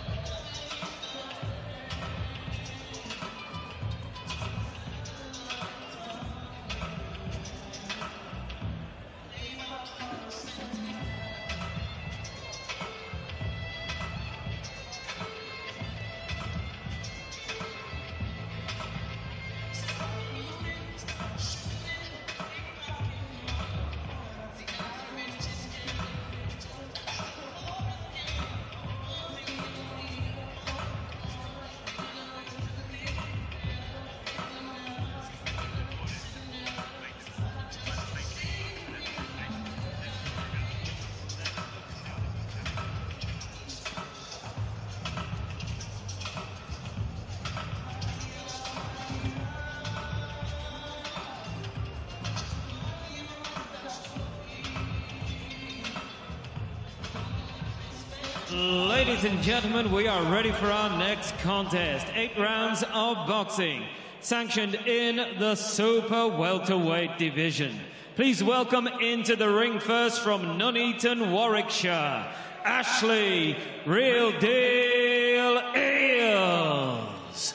Ladies and gentlemen, we are ready for our next contest. 8 rounds of boxing, sanctioned in the super welterweight division. Please welcome into the ring first from Nuneaton, Warwickshire, Ashley Real Deal Eels.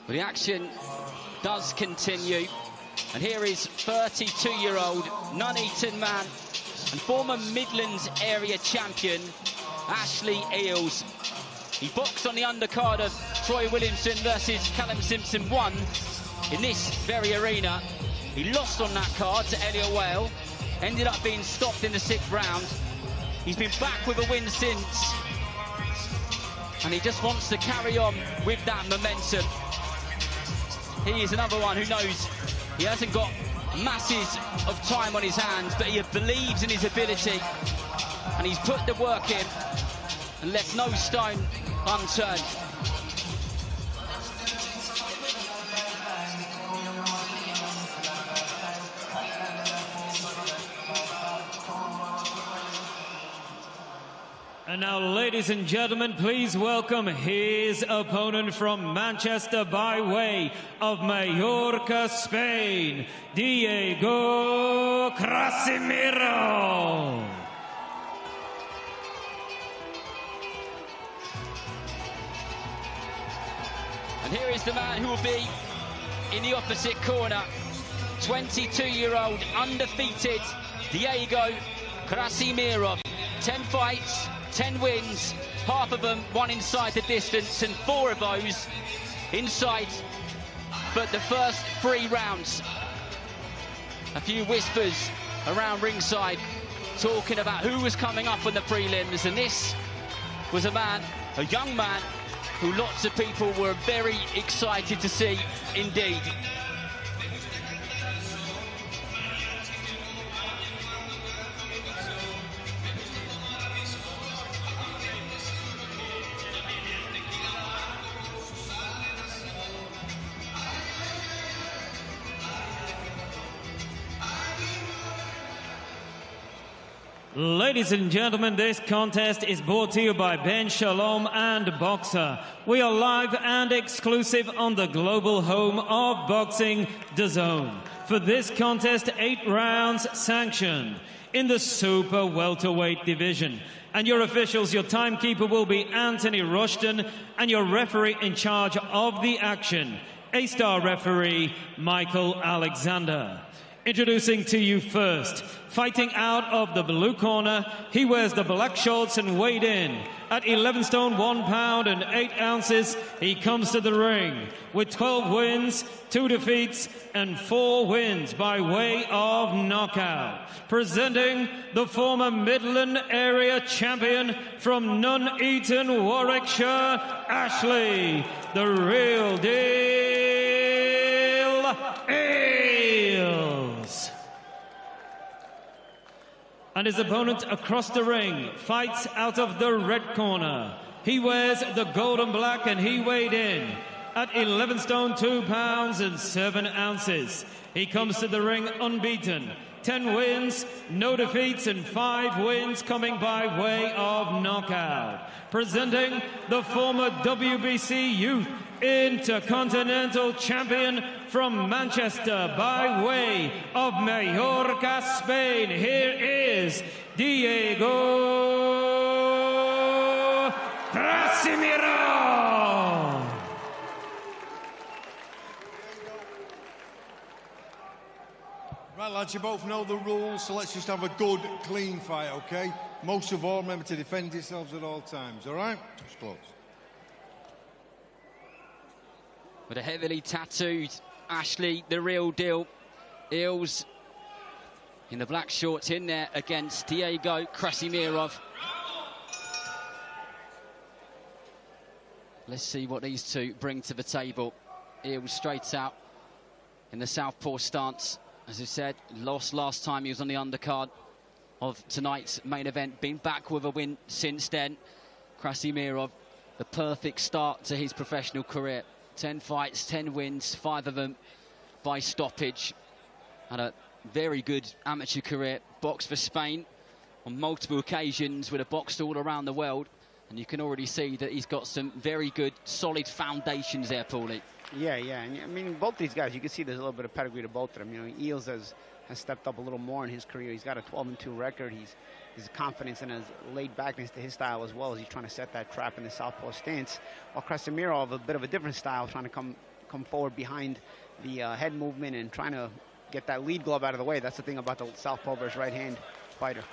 Well, the action does continue, and here is 32-year-old Nuneaton man and former Midlands area champion Ashley Eels. He boxed on the undercard of Troy Williamson versus Callum Simpson I in this very arena. He lost on that card to Elliot Whale, ended up being stopped in the 6th round. He's been back with a win since, and he just wants to carry on with that momentum. He is another one who knows he hasn't got masses of time on his hands, but he believes in his ability, and he's put the work in and left no stone unturned. And now, ladies and gentlemen, please welcome his opponent from Manchester by way of Mallorca, Spain, Diego Casimiro. And here is the man who will be in the opposite corner, 22-year-old undefeated Diego Casimiro. 10 fights, 10 wins, half of them won inside the distance, and 4 of those inside but the first 3 rounds. A few whispers around ringside talking about who was coming up on the prelims, and this was a young man, who lots of people were very excited to see indeed. Ladies and gentlemen, this contest is brought to you by Ben Shalom and Boxer. We are live and exclusive on the global home of boxing, DAZN. For this contest, 8 rounds sanctioned in the super welterweight division. And your officials, your timekeeper will be Anthony Rushton, and your referee in charge of the action, A-star referee Michael Alexander. Introducing to you first, fighting out of the blue corner, he wears the black shorts and weighed in at 11 stone, 1 pound and 8 ounces. He comes to the ring with 12 wins, 2 defeats, and 4 wins by way of knockout. Presenting the former Midland area champion from Nuneaton, Warwickshire, Ashley, the real deal, Eels. And his opponent across the ring fights out of the red corner. He wears the gold and black, and he weighed in at 11 stone, 2 pounds and 7 ounces. He comes to the ring unbeaten, 10 wins, no defeats, and 5 wins coming by way of knockout. Presenting the former WBC Youth Intercontinental Champion from Manchester by way of Mallorca, Spain. Here is Diego Casimiro. Right, lads, you both know the rules, so let's just have a good, clean fight, okay? Most of all, remember to defend yourselves at all times, all right? Just close. With a heavily tattooed Ashley, the real deal. Eels in the black shorts in there against Diego Krasimirov. Let's see what these two bring to the table. Eels straight out in the southpaw stance. As I said, lost last time he was on the undercard of tonight's main event. Been back with a win since then. Krasimirov, the perfect start to his professional career. 10 fights, 10 wins, 5 of them by stoppage. Had a very good amateur career. Boxed for Spain on multiple occasions, would have boxed all around the world. And you can already see that he's got some very good, solid foundations there, Paulie. Yeah, and I mean, both these guys, you can see there's a little bit of pedigree to both of them. You know, Eels has stepped up a little more in his career. He's got a 12-2 record. His confidence and his laid backness to his style as well, as he's trying to set that trap in the southpaw stance. While Krasimirov, a bit of a different style, trying to come forward behind the head movement and trying to get that lead glove out of the way. That's the thing about the southpaw versus right-hand fighter.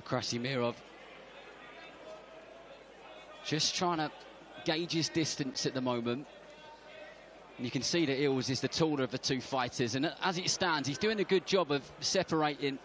Krasimirov just trying to gauge his distance at the moment. And you can see that Eels is the taller of the two fighters, and as it stands, he's doing a good job of separating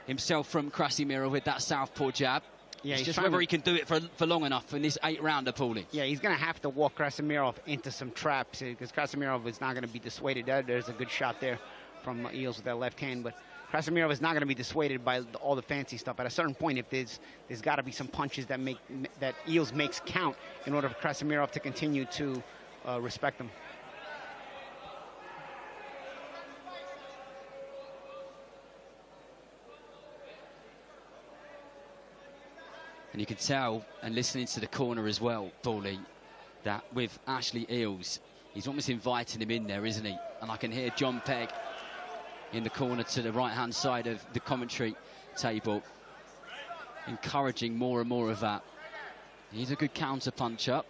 himself from Krasimirov with that southpaw jab. Yeah, it's just whether he can do it for long enough in this 8-rounder, Paulie. Yeah, he's going to have to walk Krasimirov into some traps, because Krasimirov is not going to be dissuaded. There's a good shot there from Eels with that left hand, but Krasimirov is not going to be dissuaded by all the fancy stuff. At a certain point, if there's got to be some punches that Eels makes count in order for Krasimirov to continue to respect them. And you can tell, and listening to the corner as well, Paulie, that with Ashley Eels, he's almost inviting him in there, isn't he? And I can hear John Pegg in the corner to the right-hand side of the commentary table, encouraging more and more of that. He's a good counter-puncher.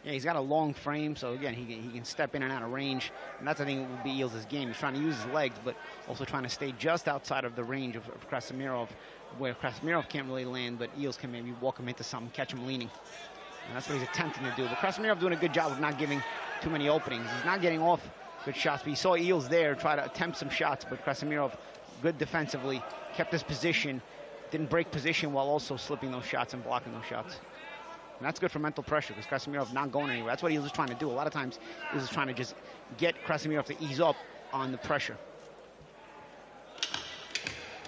Yeah, he's got a long frame, so again, he can step in and out of range, and that's, I think, will be Eels' game. He's trying to use his legs, but also trying to stay just outside of the range of Krasimirov, where Krasimirov can't really land, but Eels can maybe walk him into something, catch him leaning. And that's what he's attempting to do. But Krasimirov doing a good job of not giving too many openings. He's not getting off good shots, but you saw Eels there try to attempt some shots, but Krasimirov, good defensively, kept his position, didn't break position while also slipping those shots and blocking those shots. And that's good for mental pressure, because Krasimirov not going anywhere. That's what Eels is trying to do. A lot of times, Eels is trying to just get Krasimirov to ease up on the pressure.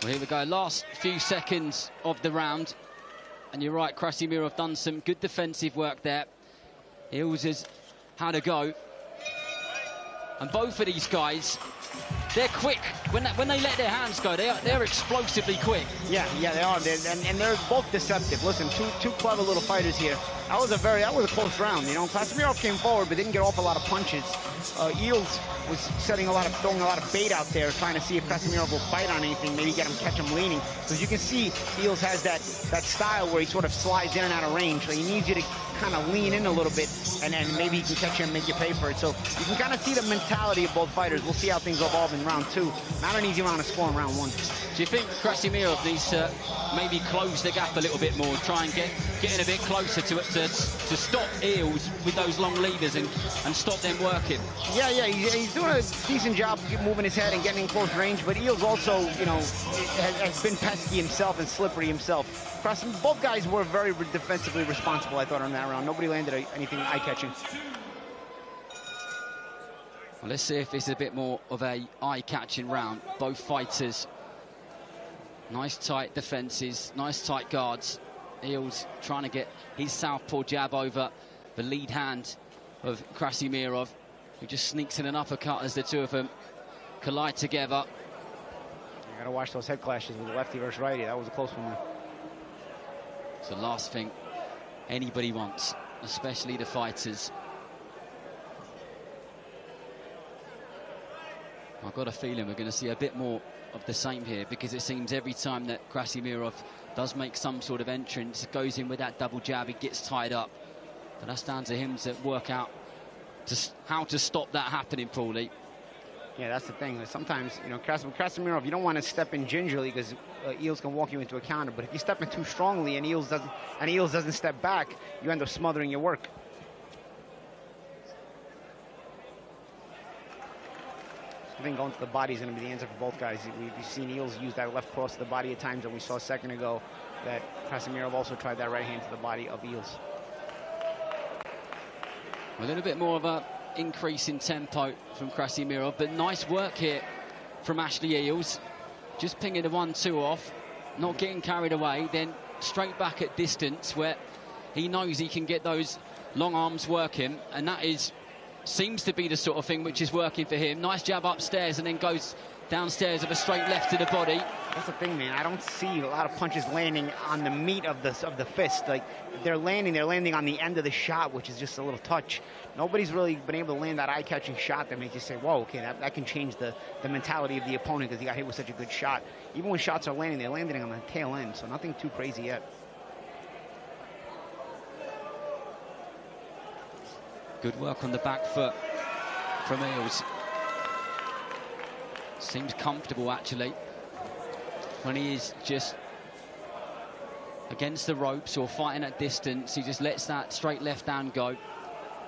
Well, here we go. Last few seconds of the round. And you're right, Krasimirov done some good defensive work there. Eels has had a go. And both of these guys, they're quick. When they let their hands go, they're explosively quick. Yeah, they are. And they're both deceptive. Listen, two clever little fighters here. That was a close round. You know, Krasimirov came forward but didn't get off a lot of punches. Eels was throwing a lot of bait out there, trying to see if Krasimirov will bite on anything, maybe catch him leaning. Because you can see Eels has that style where he sort of slides in and out of range. So he needs you to kind of lean in a little bit, and then maybe he can catch you and make you pay for it. So you can kind of see the mentality of both fighters. We'll see how things evolve in round 2. Not an easy round to score in round 1. Do you think Krasimirov needs to maybe close the gap a little bit more, try and get in a bit closer to stop Eels with those long levers and stop them working? Yeah, he's doing a decent job moving his head and getting in close range, but Eels also, you know, has been pesky himself and slippery himself. Both guys were very defensively responsible, I thought, on that round. Nobody landed anything eye-catching. Well, let's see if this is a bit more of a eye-catching round. Both fighters, nice tight defenses, nice tight guards. Eels trying to get his southpaw jab over the lead hand of Krasimirov, who just sneaks in an uppercut as the two of them collide together. You gotta watch those head clashes with lefty versus righty. That was a close one there. It's the last thing anybody wants, especially the fighters. I've got a feeling we're going to see a bit more of the same here, because it seems every time that Krasimirov does make some sort of entrance, goes in with that double jab, he gets tied up. But that's down to him to work out how to stop that happening, Paulie. Yeah, that's the thing. Sometimes, you know, Krasimirov, you don't want to step in gingerly, because Eels can walk you into a counter. But if you step in too strongly and Eels doesn't step back, you end up smothering your work. I think going to the body is going to be the answer for both guys. We've seen Eels use that left cross to the body at times, and we saw a second ago that Krasimirov also tried that right hand to the body of Eels. A little bit more of a increase in tempo from Krasimirov, but nice work here from Ashley Eels. Just pinging the 1-2 off, not getting carried away, then straight back at distance where he knows he can get those long arms working, and that seems to be the sort of thing which is working for him. Nice jab upstairs and then goes downstairs with a straight left to the body. That's the thing, man. I don't see a lot of punches landing on the meat of the fist. Like, they're landing on the end of the shot, which is just a little touch. Nobody's really been able to land that eye-catching shot that makes you say, whoa, okay, that can change the mentality of the opponent, because he got hit with such a good shot. Even when shots are landing, they're landing on the tail end, so nothing too crazy yet. Good work on the back foot from Eels. Seems comfortable, actually, when he is just against the ropes or fighting at distance. He just lets that straight left hand go.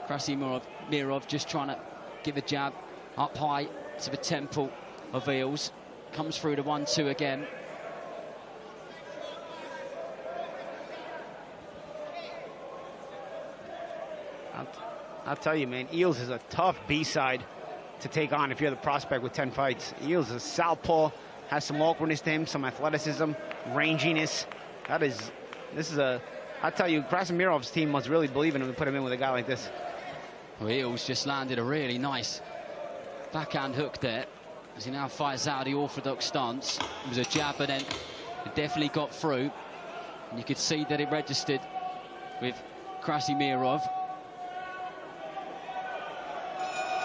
Krasimirov just trying to give a jab up high to the temple of Eels. Comes through the 1-2 again. I'll tell you, man, Eels is a tough B-side to take on if you're the prospect with 10 fights. Eels is southpaw, has some awkwardness to him, some athleticism, ranginess. I tell you, Krasimirov's team must really believe in him to put him in with a guy like this. Well, Eels just landed a really nice backhand hook there, as he now fires out of the orthodox stance. It was a jab, but then it definitely got through. And you could see that it registered with Krasimirov.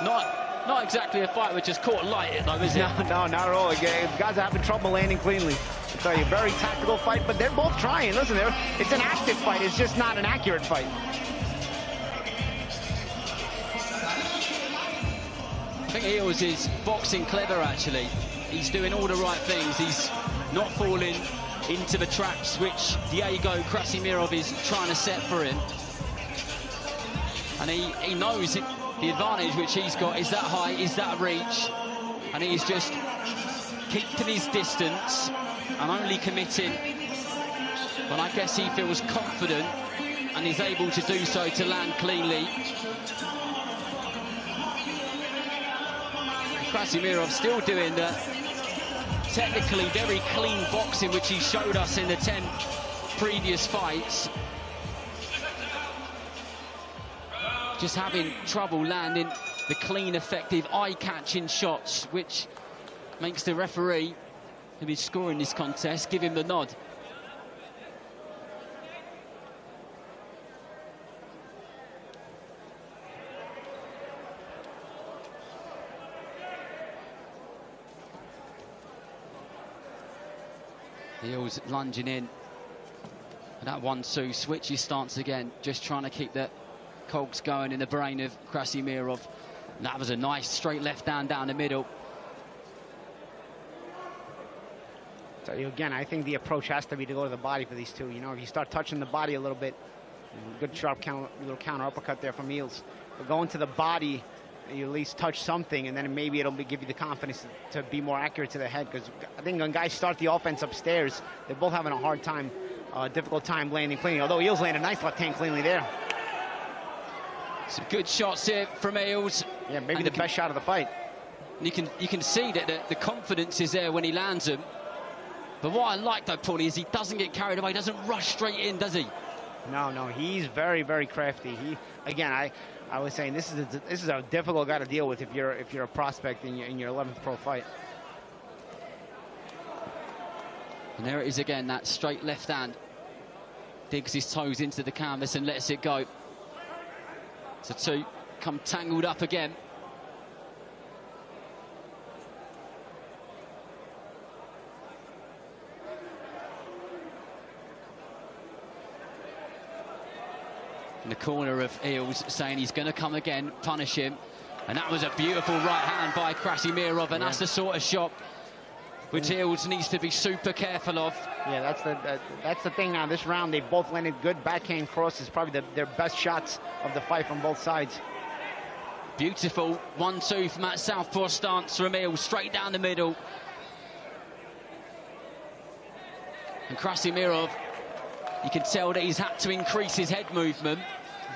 Not exactly a fight which has caught light, though, is it? No, not at all. Guys are having trouble landing cleanly. I tell you, very tactical fight, but they're both trying. Listen, it's an active fight. It's just not an accurate fight. I think Eels is boxing clever, actually. He's doing all the right things. He's not falling into the traps which Diego Krasimirov is trying to set for him. And he knows it. The advantage which he's got is that height, is that reach, and he's just keeping his distance and only committing. But I guess he feels confident and is able to do so to land cleanly. Krasimirov still doing the technically very clean boxing which he showed us in the 10 previous fights. Just having trouble landing the clean, effective, eye-catching shots, which makes the referee, who is scoring this contest, give him the nod. Eels lunging in. And that 1-2 switches stance again, just trying to keep the cogs going in the brain of Krasimirov. And that was a nice straight left hand down the middle. So again, I think the approach has to be to go to the body for these two. You know, if you start touching the body a little bit, good sharp little counter uppercut there from Eels. But going to the body, you at least touch something, and then maybe it'll give you the confidence to be more accurate to the head. Because I think when guys start the offense upstairs, they're both having a hard time, difficult time landing cleanly. Although Eels landed a nice left hand cleanly there. Some good shots here from Eels. Yeah, maybe the best shot of the fight. You can see that the confidence is there when he lands them. But what I like, though, Paulie, is he doesn't get carried away, doesn't rush straight in, does he? No, he's very, very crafty. Again, I was saying this is a difficult guy to deal with if you're a prospect in your 11th pro fight. And there it is again, that straight left hand. Digs his toes into the canvas and lets it go. So two come tangled up again. In the corner of Eels, saying he's going to come again, punish him. And that was a beautiful right hand by Krasimirov, and that's the sort of shot which Eels needs to be super careful of. Yeah, that's the thing now. This round, they both landed good backhand crosses, probably their best shots of the fight from both sides. Beautiful 1-2 from that southpaw stance from Eels, straight down the middle. And Krasimirov, you can tell that he's had to increase his head movement.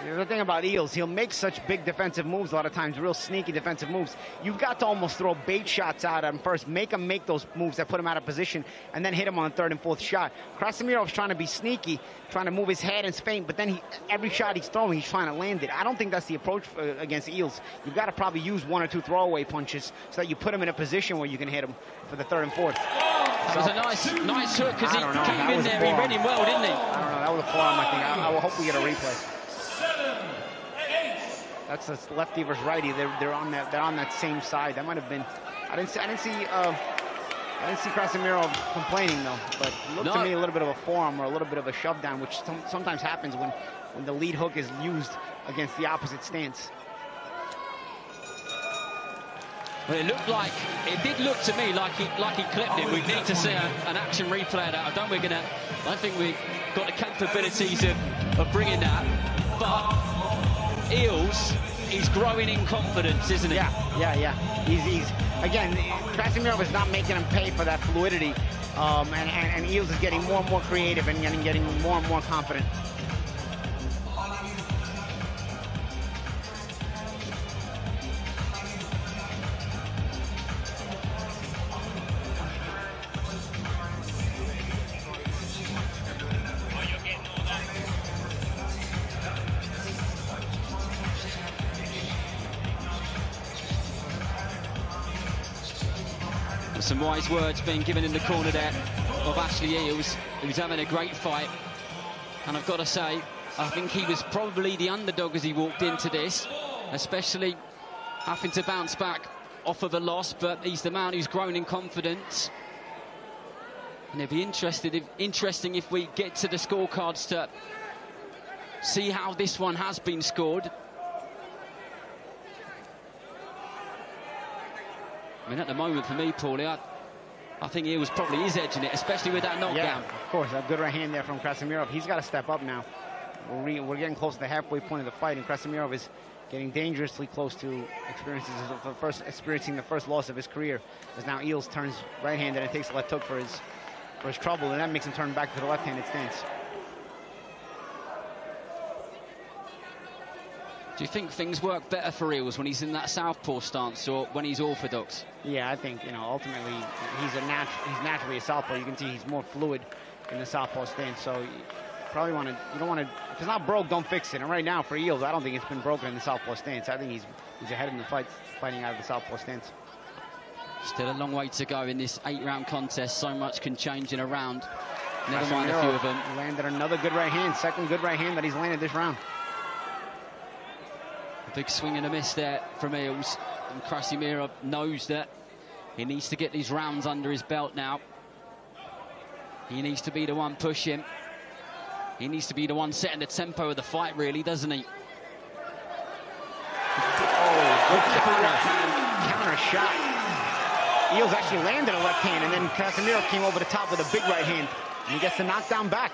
The thing about Eels, he'll make such big defensive moves a lot of times, real sneaky defensive moves. You've got to almost throw bait shots out at him first, make him make those moves that put him out of position, and then hit him on the third and fourth shot. Krasimirov's trying to be sneaky, trying to move his head and feint, but then every shot he's throwing, he's trying to land it. I don't think that's the approach against Eels. You've got to probably use 1 or 2 throwaway punches so that you put him in a position where you can hit him for the third and fourth. That was a nice hook as he came in there. He read him well, didn't he? I don't know. That was a forearm, I think. I will hope we get a replay. That's the lefty versus righty. They're on that same side. That might have been. I didn't see Krasimirov complaining though, but it looked to me a little bit of a forearm or a little bit of a shove down, which sometimes happens when the lead hook is used against the opposite stance. Well, it did look to me like he clipped it. We need to see an action replay of that. I think we've got the capabilities of bringing that. But Eels, he's growing in confidence, isn't he? Yeah. He's again, Krasimirov is not making him pay for that fluidity, and Eels is getting more and more creative and getting more and more confident. Some wise words being given in the corner there of Ashley Eels, who's having a great fight. And I've got to say, I think he was probably the underdog as he walked into this, especially having to bounce back off of a loss, but he's the man who's grown in confidence. And it'll be interesting if we get to the scorecards to see how this one has been scored. I mean, at the moment, for me, Paulie, I think Eels probably is edging it, especially with that knockdown. Yeah, of course. A good right hand there from Krasimirov. He's got to step up now. We're getting close to the halfway point of the fight, and Krasimirov is getting dangerously close to experiencing the first loss of his career. As now Eels turns right-handed and takes a left hook for his trouble, and that makes him turn back to the left-handed stance. Do you think things work better for Eels when he's in that southpaw stance or when he's orthodox? Yeah, I think, ultimately he's naturally a southpaw. You can see he's more fluid in the southpaw stance. So you probably want to, you don't want to, if it's not broke, don't fix it. And right now for Eels, I don't think it's been broken in the southpaw stance. I think he's ahead in the fight, fighting out of the southpaw stance. Still a long way to go in this 8-round contest. So much can change in a round. Never mind a few of them. Landed another good right hand, second good right hand that he's landed this round. A big swing and a miss there from Eels. And Krasimir knows that he needs to get these rounds under his belt now. He needs to be the one pushing. He needs to be the one setting the tempo of the fight, really, doesn't he? Oh, good counter shot. Eels actually landed a left hand, and then Krasimir came over the top with a big right hand, and he gets the knockdown back.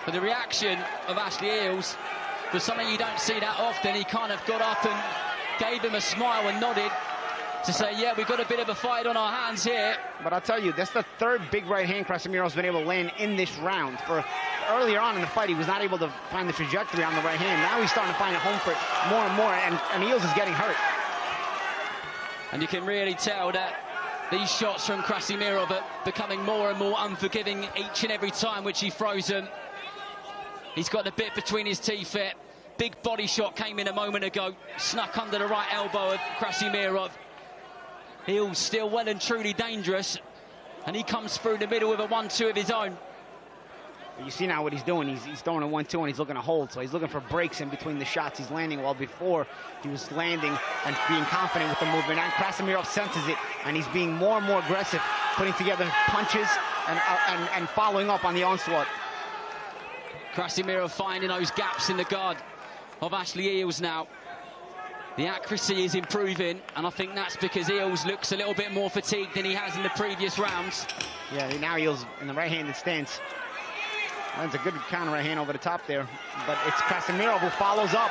But the reaction of Ashley Eels was something you don't see that often. He kind of got up and gave him a smile and nodded to say, yeah, we've got a bit of a fight on our hands here. But I'll tell you, that's the third big right hand Krasimirov's been able to land in this round. For earlier on in the fight, he was not able to find the trajectory on the right hand. Now he's starting to find it home for it more and more, and Eels is getting hurt. And you can really tell that these shots from Krasimir are becoming more and more unforgiving each and every time which he throws them. He's got the bit between his teeth there. Big body shot came in a moment ago, snuck under the right elbow of Krasimir. Eels still well and truly dangerous, and he comes through the middle with a 1-2 of his own. You see now what he's doing. He's throwing a 1-2 and he's looking to hold. So he's looking for breaks in between the shots he's landing, while before he was landing and being confident with the movement. And Krasimir senses it, and he's being more and more aggressive, putting together punches and following up on the onslaught. Krasimir finding those gaps in the guard of Ashley Eels now. The accuracy is improving, and I think that's because Eels looks a little bit more fatigued than he has in the previous rounds. Yeah, now Eels in the right-handed stance. Lands a good counter right hand over the top there, but it's Krasimir who follows up.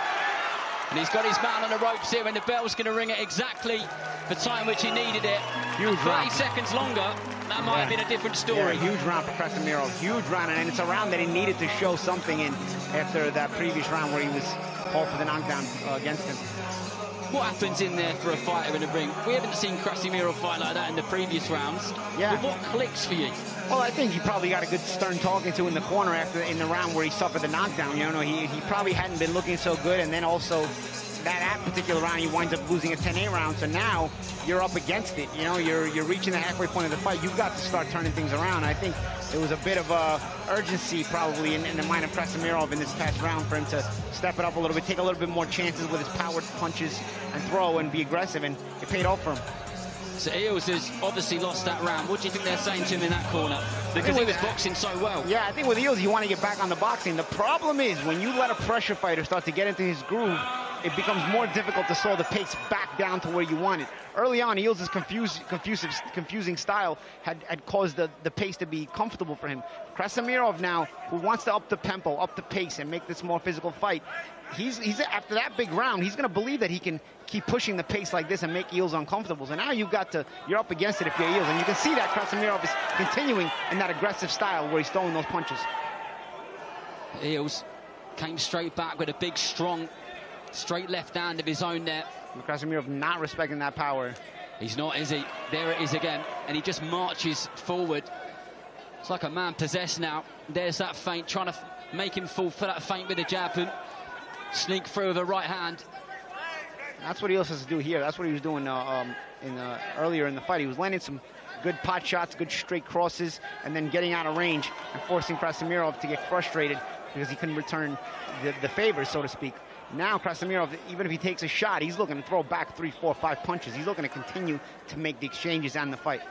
And he's got his man on the ropes here, and the bell's going to ring it exactly the time which he needed it. Huge 30 seconds longer, that might have been a different story. Yeah, huge round for Krasimir, huge round, and it's a round that he needed to show something in after that previous round where he was called for the knockdown against him. What happens in there for a fighter in the ring? We haven't seen Krasimir fight like that in the previous rounds. Yeah. But what clicks for you? Well, I think he probably got a good stern talking to in the corner in the round where he suffered the knockdown. You know, he probably hadn't been looking so good, and then also that particular round he winds up losing a 10-8 round. So now you're up against it. You know, you're reaching the halfway point of the fight. You've got to start turning things around. I think it was a bit of urgency probably in the mind of Krasimir in this past round for him to step it up a little bit, take a little bit more chances with his powered punches and throw and be aggressive, and it paid off for him. So Eels has obviously lost that round. What do you think they're saying to him in that corner? Because he was boxing so well. Yeah, I think with Eels, you want to get back on the boxing. The problem is when you let a pressure fighter start to get into his groove, it becomes more difficult to slow the pace back down to where you want it. Early on, Eels' confusing style had caused the pace to be comfortable for him. Krasimir now, who wants to up the tempo, up the pace, and make this more physical fight, he's after that big round, he's going to believe that he can keep pushing the pace like this and make Eels uncomfortable. So now you're up against it if you're Eels, and you can see that Krasimir is continuing in that aggressive style where he's throwing those punches. Eels came straight back with a big, strong, straight left hand of his own there. Krasimir not respecting that power. He's not, is he? There it is again, and he just marches forward. It's like a man possessed now. There's that feint, trying to make him fall for that feint with a jab and sneak through with a right hand. That's what Eels has to do here. That's what he was doing earlier in the fight. He was landing some good pot shots, good straight crosses, and then getting out of range and forcing Krasimir to get frustrated because he couldn't return the favors, so to speak. Now Krasimir, even if he takes a shot, he's looking to throw back 3, 4, 5 punches. He's looking to continue to make the exchanges and the fight.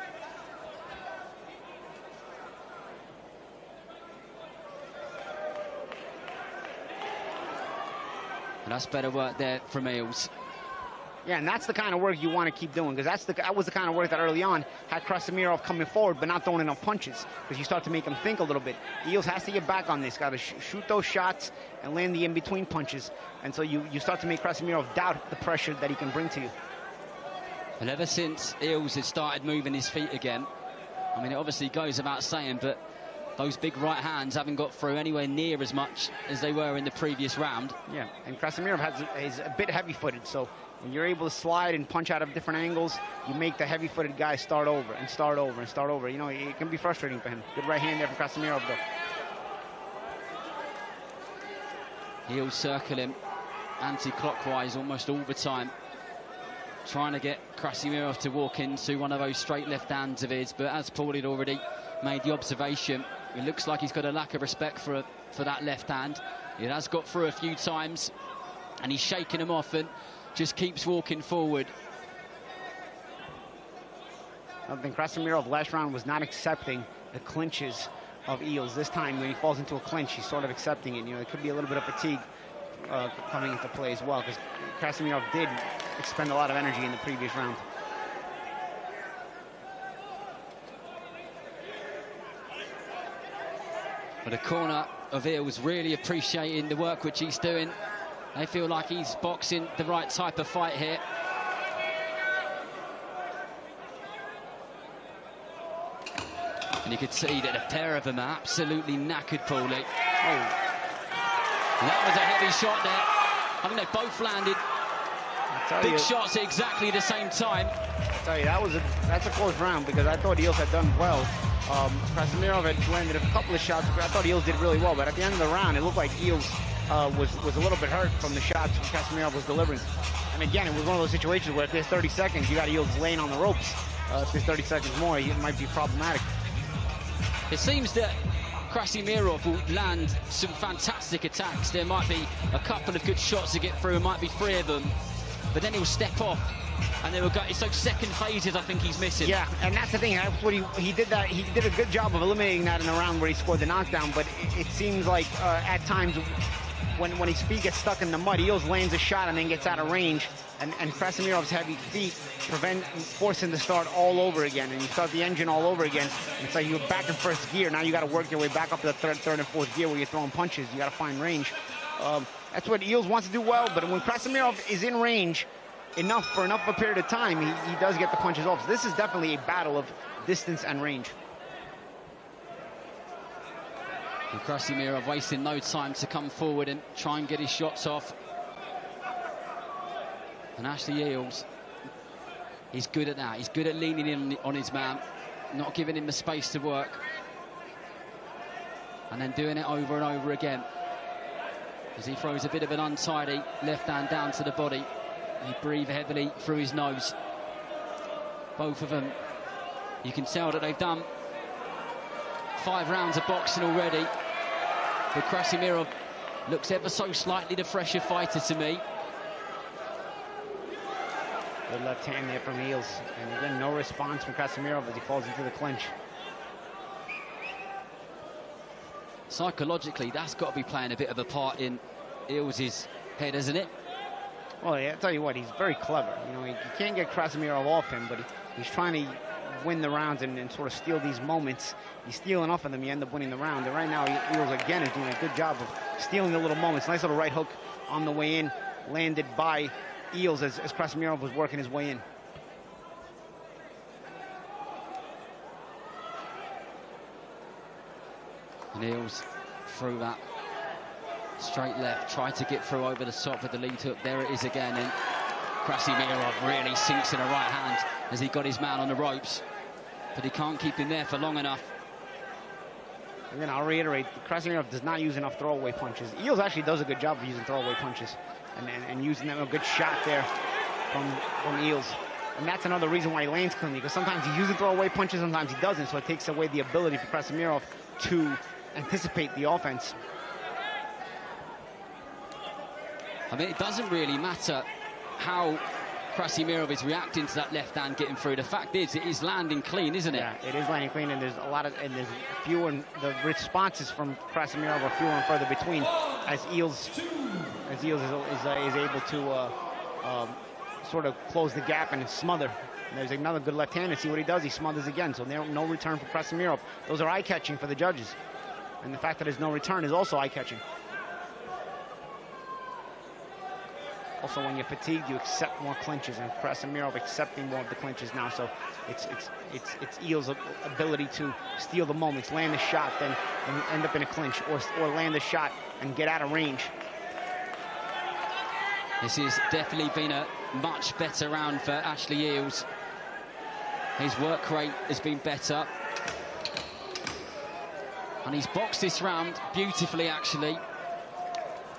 And that's better work there from Eels. Yeah, and that's the kind of work you want to keep doing, because that was the kind of work that early on had Krasimir coming forward but not throwing enough punches, because you start to make him think a little bit. Eels has to get back on this, got to shoot those shots and land the in-between punches, and so you start to make Krasimir doubt the pressure that he can bring to you. And ever since Eels has started moving his feet again, I mean, it obviously goes without saying, but those big right hands haven't got through anywhere near as much as they were in the previous round. Yeah, and Krasimir is a bit heavy-footed, so When you're able to slide and punch out of different angles, you make the heavy-footed guy start over and start over and start over. You know, it can be frustrating for him. Good right hand there from Krasimir, though. He'll circle him anti-clockwise almost all the time, trying to get Krasimir to walk into one of those straight left hands of his. But as Paul had already made the observation, it looks like he's got a lack of respect for that left hand. It has got through a few times, and he's shaking him off and just keeps walking forward. I think Krasimir last round was not accepting the clinches of Eels. This time, when he falls into a clinch, he's sort of accepting it. You know, it could be a little bit of fatigue coming into play as well, because Krasimir did expend a lot of energy in the previous round. But the corner of Eels really appreciating the work which he's doing. They feel like he's boxing the right type of fight here. And you could see that a pair of them are absolutely knackered, Paulie. Oh. That was a heavy shot there. I think they both landed big shots at exactly the same time. I tell you, that's a close round, because I thought Eels had done well. Krasimir had landed a couple of shots. I thought Eels did really well, but at the end of the round, it looked like Eels was a little bit hurt from the shots Krasimir was delivering. And again, it was one of those situations where if there's 30 seconds, you got Eels laying on the ropes. If there's 30 seconds more, it might be problematic. It seems that Krasimir will land some fantastic attacks. There might be a couple of good shots to get through, it might be 3 of them, but then he'll step off. And they will go. It's those second phases I think he's missing. Yeah, and that's the thing. That's what he did. That he did a good job of eliminating that in the round where he scored the knockdown. But it seems like at times when his feet get stuck in the mud, Eels lands a shot and then gets out of range. And Krasimirov's heavy feet force him to start all over again. And you start the engine all over again. It's like you're back in first gear. Now you got to work your way back up to the third and fourth gear where you're throwing punches. You got to find range. That's what Eels wants to do well. But when Krasimir is in range for enough of a period of time, he does get the punches off. So this is definitely a battle of distance and range. And Krasimir wasting no time to come forward and try and get his shots off. And Ashley Eels, he's good at that. He's good at leaning in on his man, not giving him the space to work, and then doing it over and over again. As he throws a bit of an untidy left hand down to the body. He breathes heavily through his nose. Both of them, you can tell that they've done 5 rounds of boxing already. But Krasimir looks ever so slightly the fresher fighter to me. Good left hand there from Eels. And again, no response from Krasimir as he falls into the clinch. Psychologically, that's got to be playing a bit of a part in Eels' head, isn't it? Well, yeah, I'll tell you what, he's very clever. You know, you can't get Krasimir off him, but he's trying to win the rounds and sort of steal these moments. You steal enough of them, you end up winning the round. And right now, Eels again is doing a good job of stealing the little moments. Nice little right hook on the way in, landed by Eels as Krasimir was working his way in. And Eels through that straight left, tried to get through over the top with the lead hook. There it is again, and Krasimir really sinks in a right hand as he got his man on the ropes, but he can't keep him there for long enough. And then I'll reiterate, Krasimir does not use enough throwaway punches. Eels actually does a good job of using throwaway punches and using them. A good shot there from Eels. And that's another reason why he lands cleanly, because sometimes he uses throwaway punches, sometimes he doesn't, so it takes away the ability for Krasimir to anticipate the offense. I mean, it doesn't really matter how Krasimir is reacting to that left hand getting through. The fact is, it is landing clean, isn't it? Yeah, it is landing clean, and there's fewer, and the responses from Krasimir are fewer and further between as Eels is able to sort of close the gap and smother. And there's another good left hand, and see what he does. He smothers again, so no return for Krasimir. Those are eye-catching for the judges, and the fact that there's no return is also eye-catching. Also, when you're fatigued, you accept more clinches, and Krasimir accepting more of the clinches now. So it's Eels' ability to steal the moments, land a shot, then end up in a clinch, or land a shot and get out of range. This has definitely been a much better round for Ashley Eales. His work rate has been better. And he's boxed this round beautifully, actually.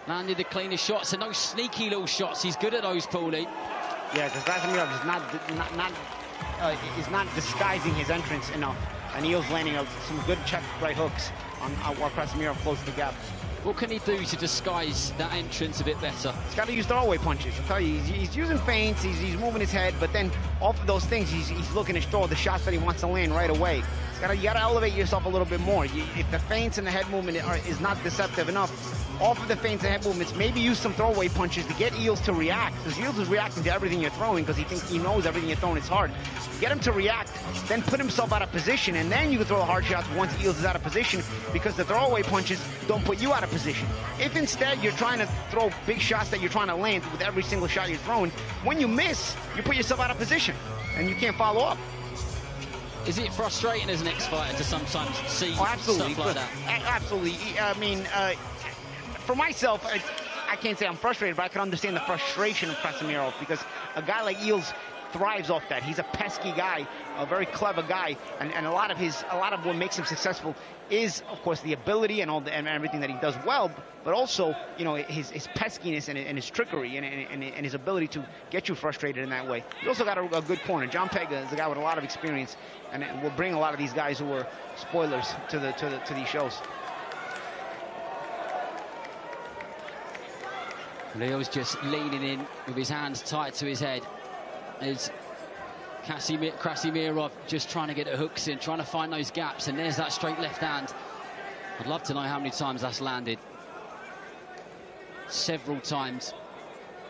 Landed the cleanest shots, and those sneaky little shots. He's good at those, Paulie. Yeah, because Krasimir is not disguising his entrance enough. And Eales landing some good check right hooks on while Krasimir closes the gap. What can he do to disguise that entrance a bit better? He's got to use throwaway punches. I'll tell you, he's using feints, he's moving his head, but then off of those things, he's looking to throw the shots that he wants to land right away. You got to elevate yourself a little bit more. If the feints and the head movement is not deceptive enough, off of the feints and head movements, maybe use some throwaway punches to get Eales to react. Because Eales is reacting to everything you're throwing because he knows everything you're throwing is hard. Get him to react, then put himself out of position, and then you can throw the hard shots once Eales is out of position, because the throwaway punches don't put you out of position. If instead you're trying to throw big shots that you're trying to land with every single shot you're throwing, when you miss, you put yourself out of position, and you can't follow up. Is it frustrating as an ex-fighter to sometimes see absolutely. stuff like that? Absolutely. I mean, for myself, I can't say I'm frustrated, but I can understand the frustration of Krasimir, because a guy like Eales thrives off that. He's a pesky guy, a very clever guy, and a lot of what makes him successful is, of course, the ability and everything that he does well, but also, you know, his peskiness and his trickery and his ability to get you frustrated in that way. He's also got a good corner. John Pega is a guy with a lot of experience, and will bring a lot of these guys who are spoilers to these shows. Leo's just leaning in with his hands tight to his head. Is Krasimirov just trying to get the hooks in, trying to find those gaps, and there's that straight left hand. I'd love to know how many times that's landed. Several times,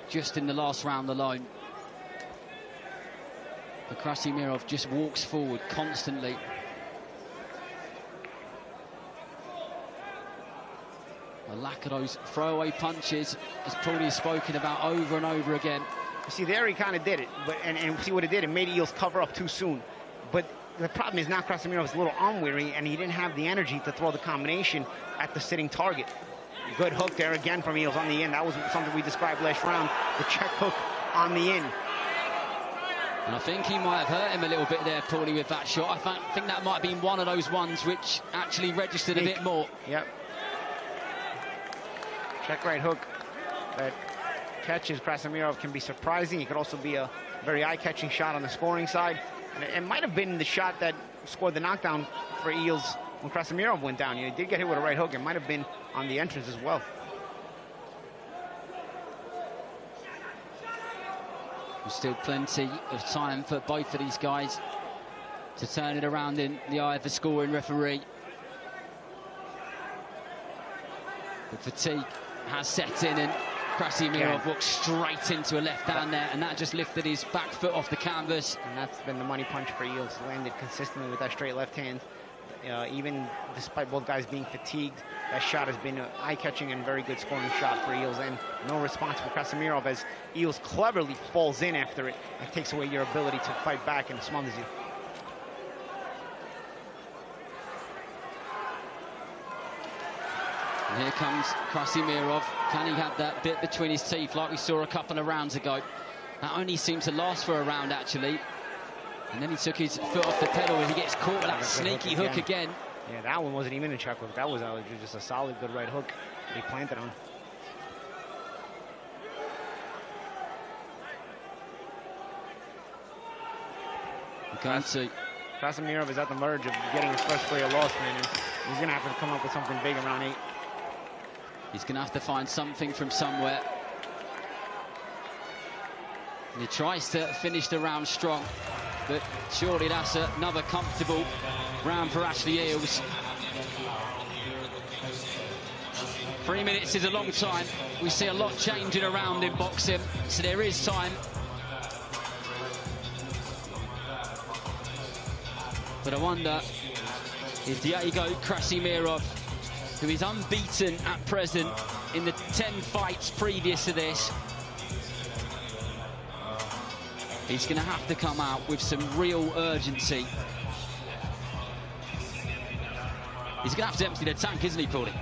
just in the last round alone. But Krasimirov just walks forward constantly. A lack of those throwaway punches, as Paulie has spoken about over and over again. You see, there he kind of did it, but and see what it did. It made Eales cover up too soon. But the problem is now Krasimir was a little unweary, and he didn't have the energy to throw the combination at the sitting target. Good hook there again from Eales on the in. That was something we described last round, the check hook on the in. And I think he might have hurt him a little bit there, Paulie, with that shot. I think that might have been one of those ones which actually registered a bit more. Yep. Check right hook. But catches Krasimir can be surprising. It could also be a very eye-catching shot on the scoring side. And it might have been the shot that scored the knockdown for Eales when Krasimir went down. He did get hit with a right hook. It might have been on the entrance as well. There's still plenty of time for both of these guys to turn it around in the eye of the scoring referee. The fatigue has set in, and Krasimir walked straight into a left hand there, and that just lifted his back foot off the canvas. And that's been the money punch for Eales. Landed consistently with that straight left hand. Even despite both guys being fatigued, that shot has been an eye-catching and very good scoring shot for Eales, and no response from Krasimir as Eales cleverly falls in after it and takes away your ability to fight back and smothers you. And here comes Krasimir. Can he have that bit between his teeth like we saw a couple of rounds ago? That only seemed to last for a round, actually. And then he took his foot off the pedal and he gets caught with that sneaky hook again. Yeah, that one wasn't even a check hook. That was just a solid, good right hook that he planted on. Krasimir is at the verge of getting his first career loss, man. And he's going to have to come up with something big around 8. He's going to have to find something from somewhere. And he tries to finish the round strong, but surely that's another comfortable round for Ashley Eales. 3 minutes is a long time. We see a lot changing around in boxing, so there is time. But I wonder if Diego Krasimir, who is unbeaten at present in the 10 fights previous to this, he's going to have to come out with some real urgency. He's going to have to empty the tank, isn't he, Paulie?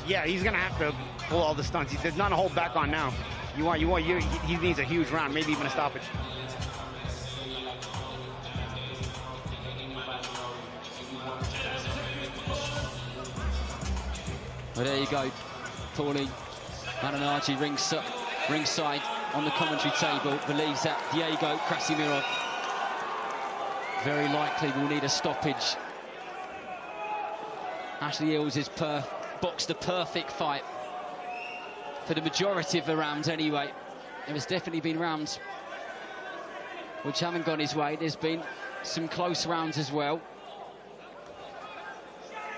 Yeah, he's going to have to pull all the stunts. There's none to hold back on now. He needs a huge round, maybe even a stoppage. Well, there you go. Paulie Malignaggi ringside on the commentary table believes that Diego Krasimiro very likely will need a stoppage. Ashley Eales has boxed the perfect fight for the majority of the rounds anyway. There has definitely been rounds which haven't gone his way. There's been some close rounds as well.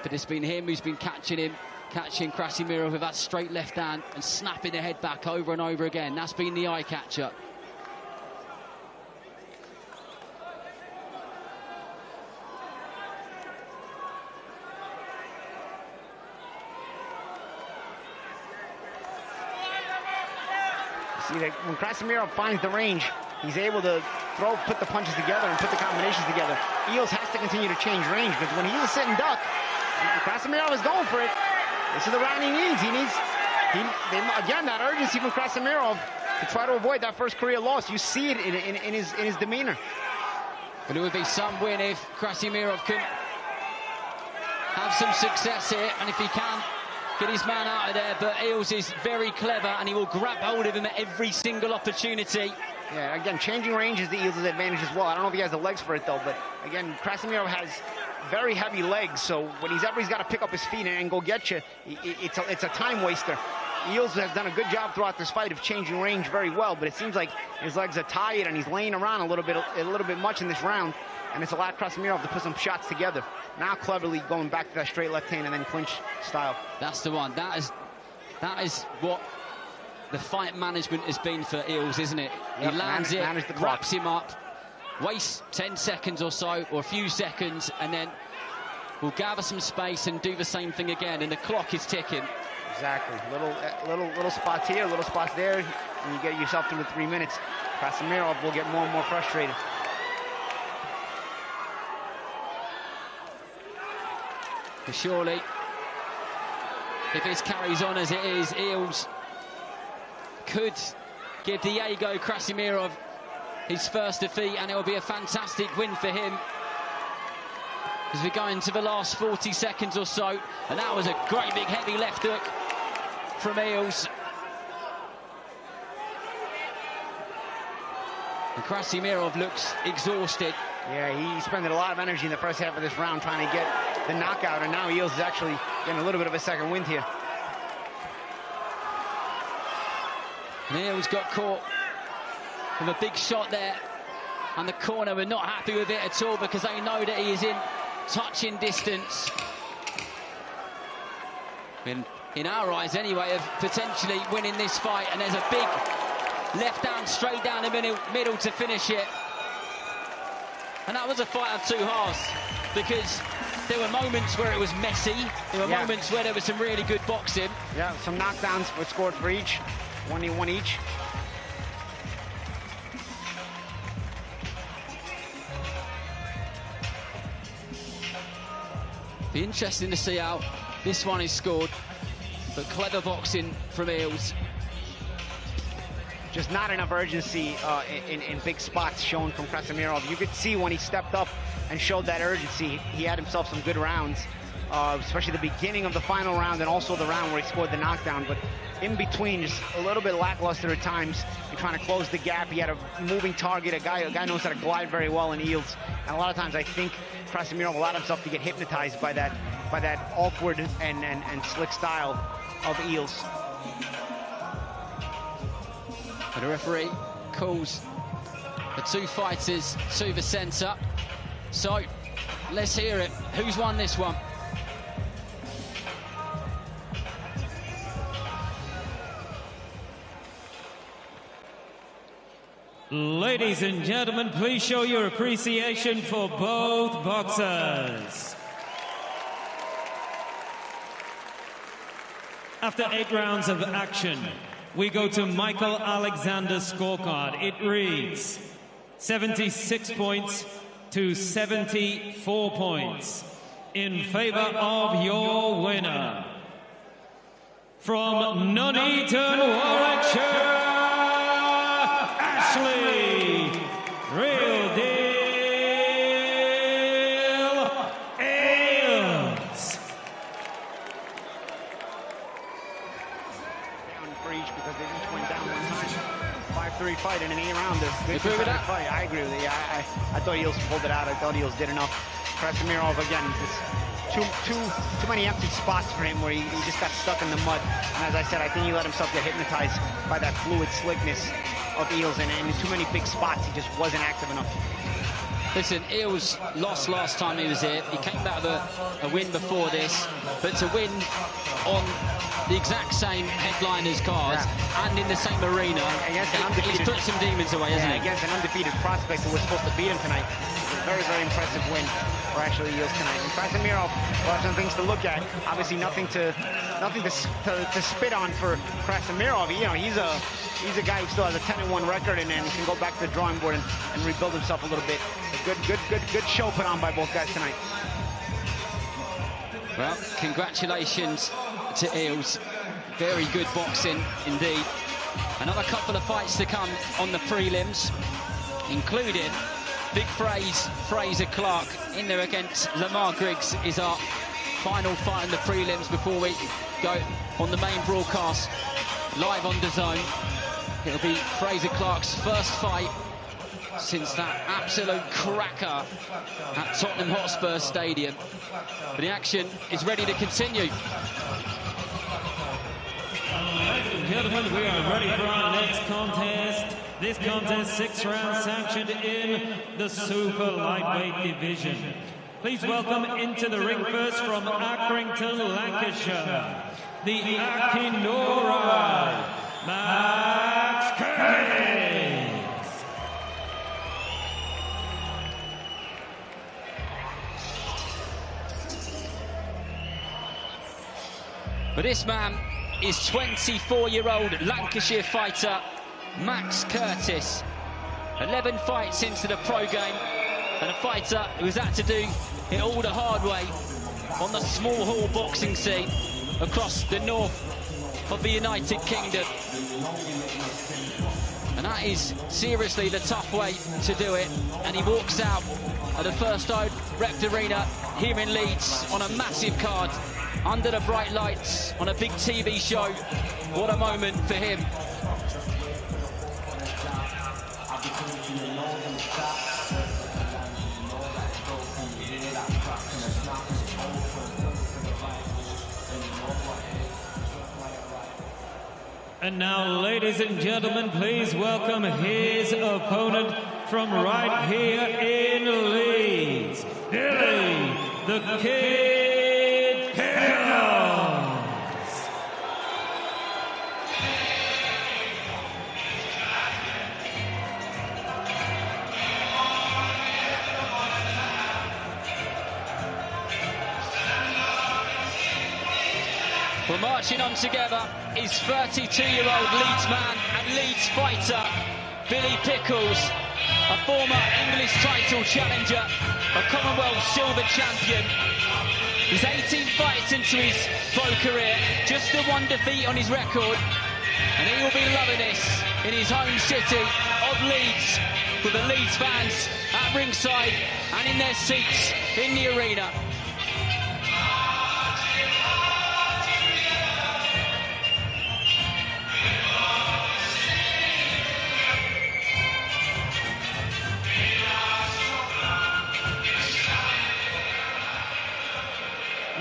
But it's been him who's been catching Krasimiro with that straight left hand and snapping the head back over and over again. That's been the eye catcher. See, when Krasimiro finds the range, he's able to put the punches together and put the combinations together. Eales has to continue to change range, because when he's a sit and duck, Krasimiro is going for it. This is the round he needs. Again, that urgency from Krasimiro to try to avoid that first career loss. You see it in his demeanor. But it would be some win if Krasimiro can have some success here, and if he can get his man out of there. But Eales is very clever, and he will grab hold of him at every single opportunity. Yeah, again, changing range is the Eales' advantage as well. I don't know if he has the legs for it, though, but again, Krasimiro has very heavy legs, so whenever he's got to pick up his feet and go get you, it's a time waster. Eales has done a good job throughout this fight of changing range very well, but it seems like his legs are tired and he's laying around a little bit much in this round, and it's allowed Krasimiro to put some shots together. Now cleverly going back to that straight left hand and then clinch style. That's the one. That is what the fight management has been for Eales, isn't it? Yep, he lands it, the wraps him up, wastes 10 seconds or so, or a few seconds, and then will gather some space and do the same thing again, and the clock is ticking. Exactly. Little spots here, little spots there, and you get yourself through the 3 minutes. Krasimiro will get more and more frustrated. For surely, if this carries on as it is, Eales could give Diego Krasimiro his first defeat, and it will be a fantastic win for him as we go into the last 40 seconds or so. And that was a great big heavy left hook from Eales. And Krasimiro looks exhausted. Yeah, he spent a lot of energy in the first half of this round trying to get the knockout, and now Eales is actually getting a little bit of a second wind here. And Eales got caught with a big shot there, and the corner were not happy with it at all, because they know that he is in touching distance, in our eyes anyway, of potentially winning this fight. And there's a big left hand straight down the middle to finish it. And that was a fight of two halves, because there were moments where it was messy, there were moments where there was some really good boxing. Yeah, some knockdowns were scored for each, one each. Be interesting to see how this one is scored, but clever boxing from Eales. Just not enough urgency in big spots shown from Krasimiro. You could see when he stepped up and showed that urgency, he had himself some good rounds, especially the beginning of the final round and also the round where he scored the knockdown. But in between, just a little bit lackluster at times. You're trying to close the gap. He had a moving target. A guy knows how to glide very well in Eales. And a lot of times I think Krasimiro allowed himself to get hypnotized by that awkward and slick style of Eales. And the referee calls the two fighters to the centre. So let's hear it. Who's won this one? Ladies and gentlemen, please show your appreciation for both boxers. After 8 rounds of action, we go to Michael Alexander's scorecard. It reads 76 points to 74 points in favor of your winner. From Nuneaton, Warwickshire, for each because they each went down one time. 5-3 fight in an 8 rounder. Good Agree with that? fight. I agree with you. I thought Eels pulled it out. I thought Eels did enough. Krasimir again, just too many empty spots for him where he just got stuck in the mud. And as I said, I think he let himself get hypnotized by that fluid slickness of Eels, and in too many big spots, he just wasn't active enough. Listen, Eels lost last time he was here. He came out of a win before this, but to win on the exact same headliners cards and in the same arena, he's put some demons away, hasn't he? Against an undefeated prospect who was supposed to beat him tonight. It's a very, very impressive win for actually Eels tonight. And Krasimir, well, some things to look at. Obviously, nothing to spit on for Krasimir. You know, he's a guy who still has a 10-1 record and then can go back to the drawing board and rebuild himself a little bit. A good show put on by both guys tonight. Well, congratulations to Eels. Very good boxing indeed. Another couple of fights to come on the prelims, including Big Fraser Clark in there against Lamar Griggs is our final fight in the prelims before we go on the main broadcast live on DAZN. It'll be Fraser Clark's first fight since that absolute cracker at Tottenham Hotspur Stadium. But the action is ready to continue. Ladies and gentlemen, we are ready for our next contest. This contest, 6 rounds sanctioned in the super lightweight division. Please welcome into the ring first from Accrington, Lancashire, the Akinora, Max Curtis. But this man is 24-year-old Lancashire fighter Max Curtis. 11 fights into the pro game, and a fighter who has had to do it all the hard way on the small hall boxing scene across the north of the United Kingdom. And that is seriously the tough way to do it. And he walks out at the First Rect Arena here in Leeds on a massive card, under the bright lights, on a big TV show. What a moment for him. And now, ladies and gentlemen, please welcome his opponent from right here in Leeds, Billy the Kid Pickles. Well, marching on together is 32-year-old Leeds man and Leeds fighter, Billy Pickles, a former English title challenger, a Commonwealth silver champion. He's 18 fights into his pro career, just the 1 defeat on his record, and he will be loving this in his home city of Leeds, with the Leeds fans at ringside and in their seats in the arena.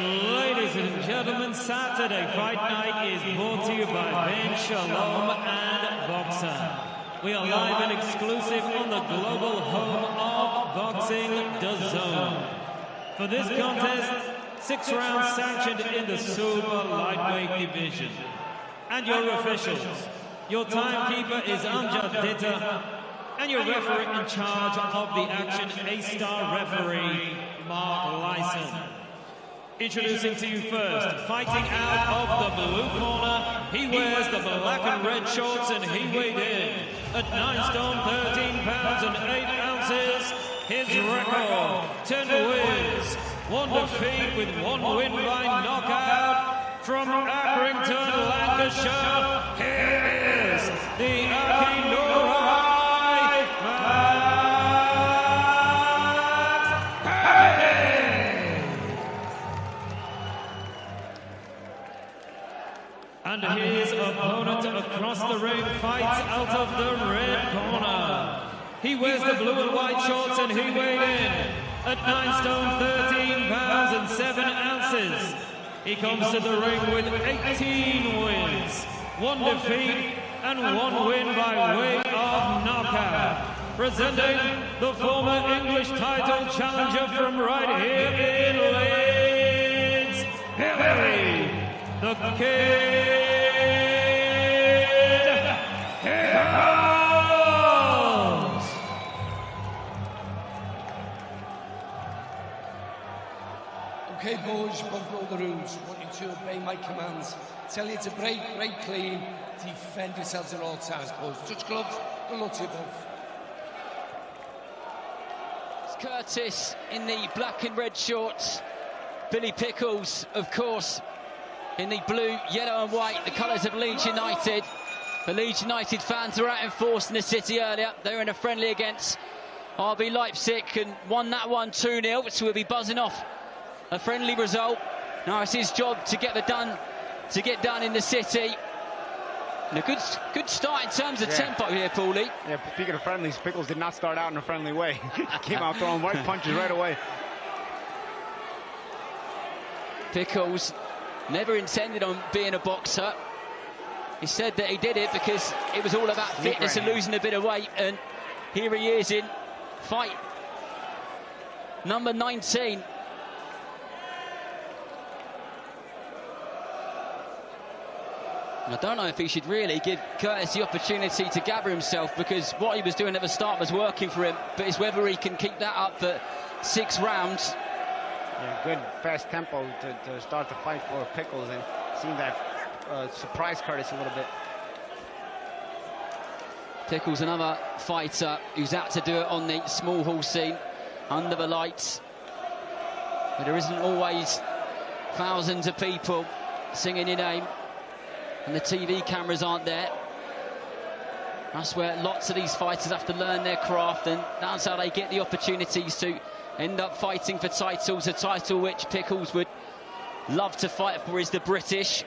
Ladies and gentlemen, Saturday Fight Night is brought to you by Ben Shalom and Boxer. We are live and exclusive on the global home of boxing, DAZN. For this contest, 6 rounds sanctioned in the super lightweight division. And your officials, your timekeeper is Amjad Ditta, and your referee in charge of the action, A-star referee, Mark Lyson. Introducing to you first, fighting out of the blue corner, he wears the black and red shorts and he weighed in at 9 stone, 13 pounds and 8 ounces. His record, 10 wins, 1 defeat with 1 win by knockout. From Accrington, Lancashire, here is the Akinora. And his opponent across the ring fights out of the red corner. He wears the blue and white shorts and he weighed in at 9 stone 13 pounds and 7 ounces. He comes to the ring with 18 wins, 1 defeat and 1 win by way of knockout. Presenting the former English title challenger from right here in Leeds, Billy the Kid Hills. Okay, boys, you both know the rules. I want you to obey my commands. Tell you to break clean, defend yourselves at all times, boys. Touch gloves, good luck to you both. It's Curtis in the black and red shorts. Billy Pickles, of course, in the blue, yellow and white, the colours of Leeds United. The Leeds United fans were out in force in the city earlier. They were in a friendly against RB Leipzig and won that one 2-0, which will be buzzing off a friendly result. Now it's his job to get done in the city. And a good start in terms of tempo here, Paulie. Yeah, speaking of friendlies, Pickles did not start out in a friendly way. Came out throwing right punches right away. Pickles never intended on being a boxer. He said that he did it because it was all about fitness and losing a bit of weight, and here he is in fight number 19. I don't know if he should really give Curtis the opportunity to gather himself, because what he was doing at the start was working for him, but it's whether he can keep that up for 6 rounds. Yeah, good fast tempo to start the fight for Pickles, and seemed that surprised Curtis a little bit. Pickles, another fighter who's out to do it on the small hall scene, under the lights. But there isn't always thousands of people singing your name, and the TV cameras aren't there. That's where lots of these fighters have to learn their craft, and that's how they get the opportunities to end up fighting for titles. A title which Pickles would love to fight for is the British.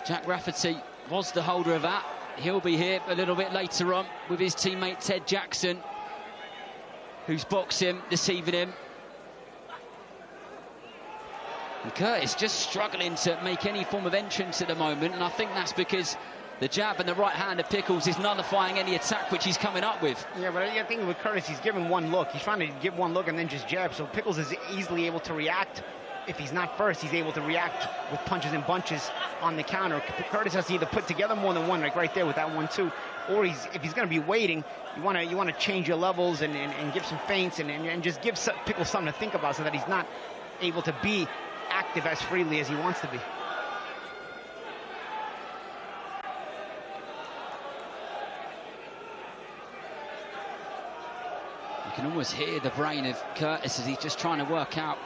Jack Rafferty was the holder of that. He'll be here a little bit later on with his teammate Ted Jackson, who's boxing this evening. And Curtis just struggling to make any form of entrance at the moment, and I think that's because the jab and the right hand of Pickles is nullifying any attack which he's coming up with. Yeah, but I think with Curtis, he's giving one look. He's trying to give one look and then just jab, so Pickles is easily able to react. If he's not first, he's able to react with punches and bunches on the counter. Curtis has to either put together more than one, like right there with that 1-2, or if he's going to be waiting, you want to change your levels and give some feints and just give Pickles something to think about, so that he's not able to be active as freely as he wants to be. You can almost hear the brain of Curtis as he's just trying to work out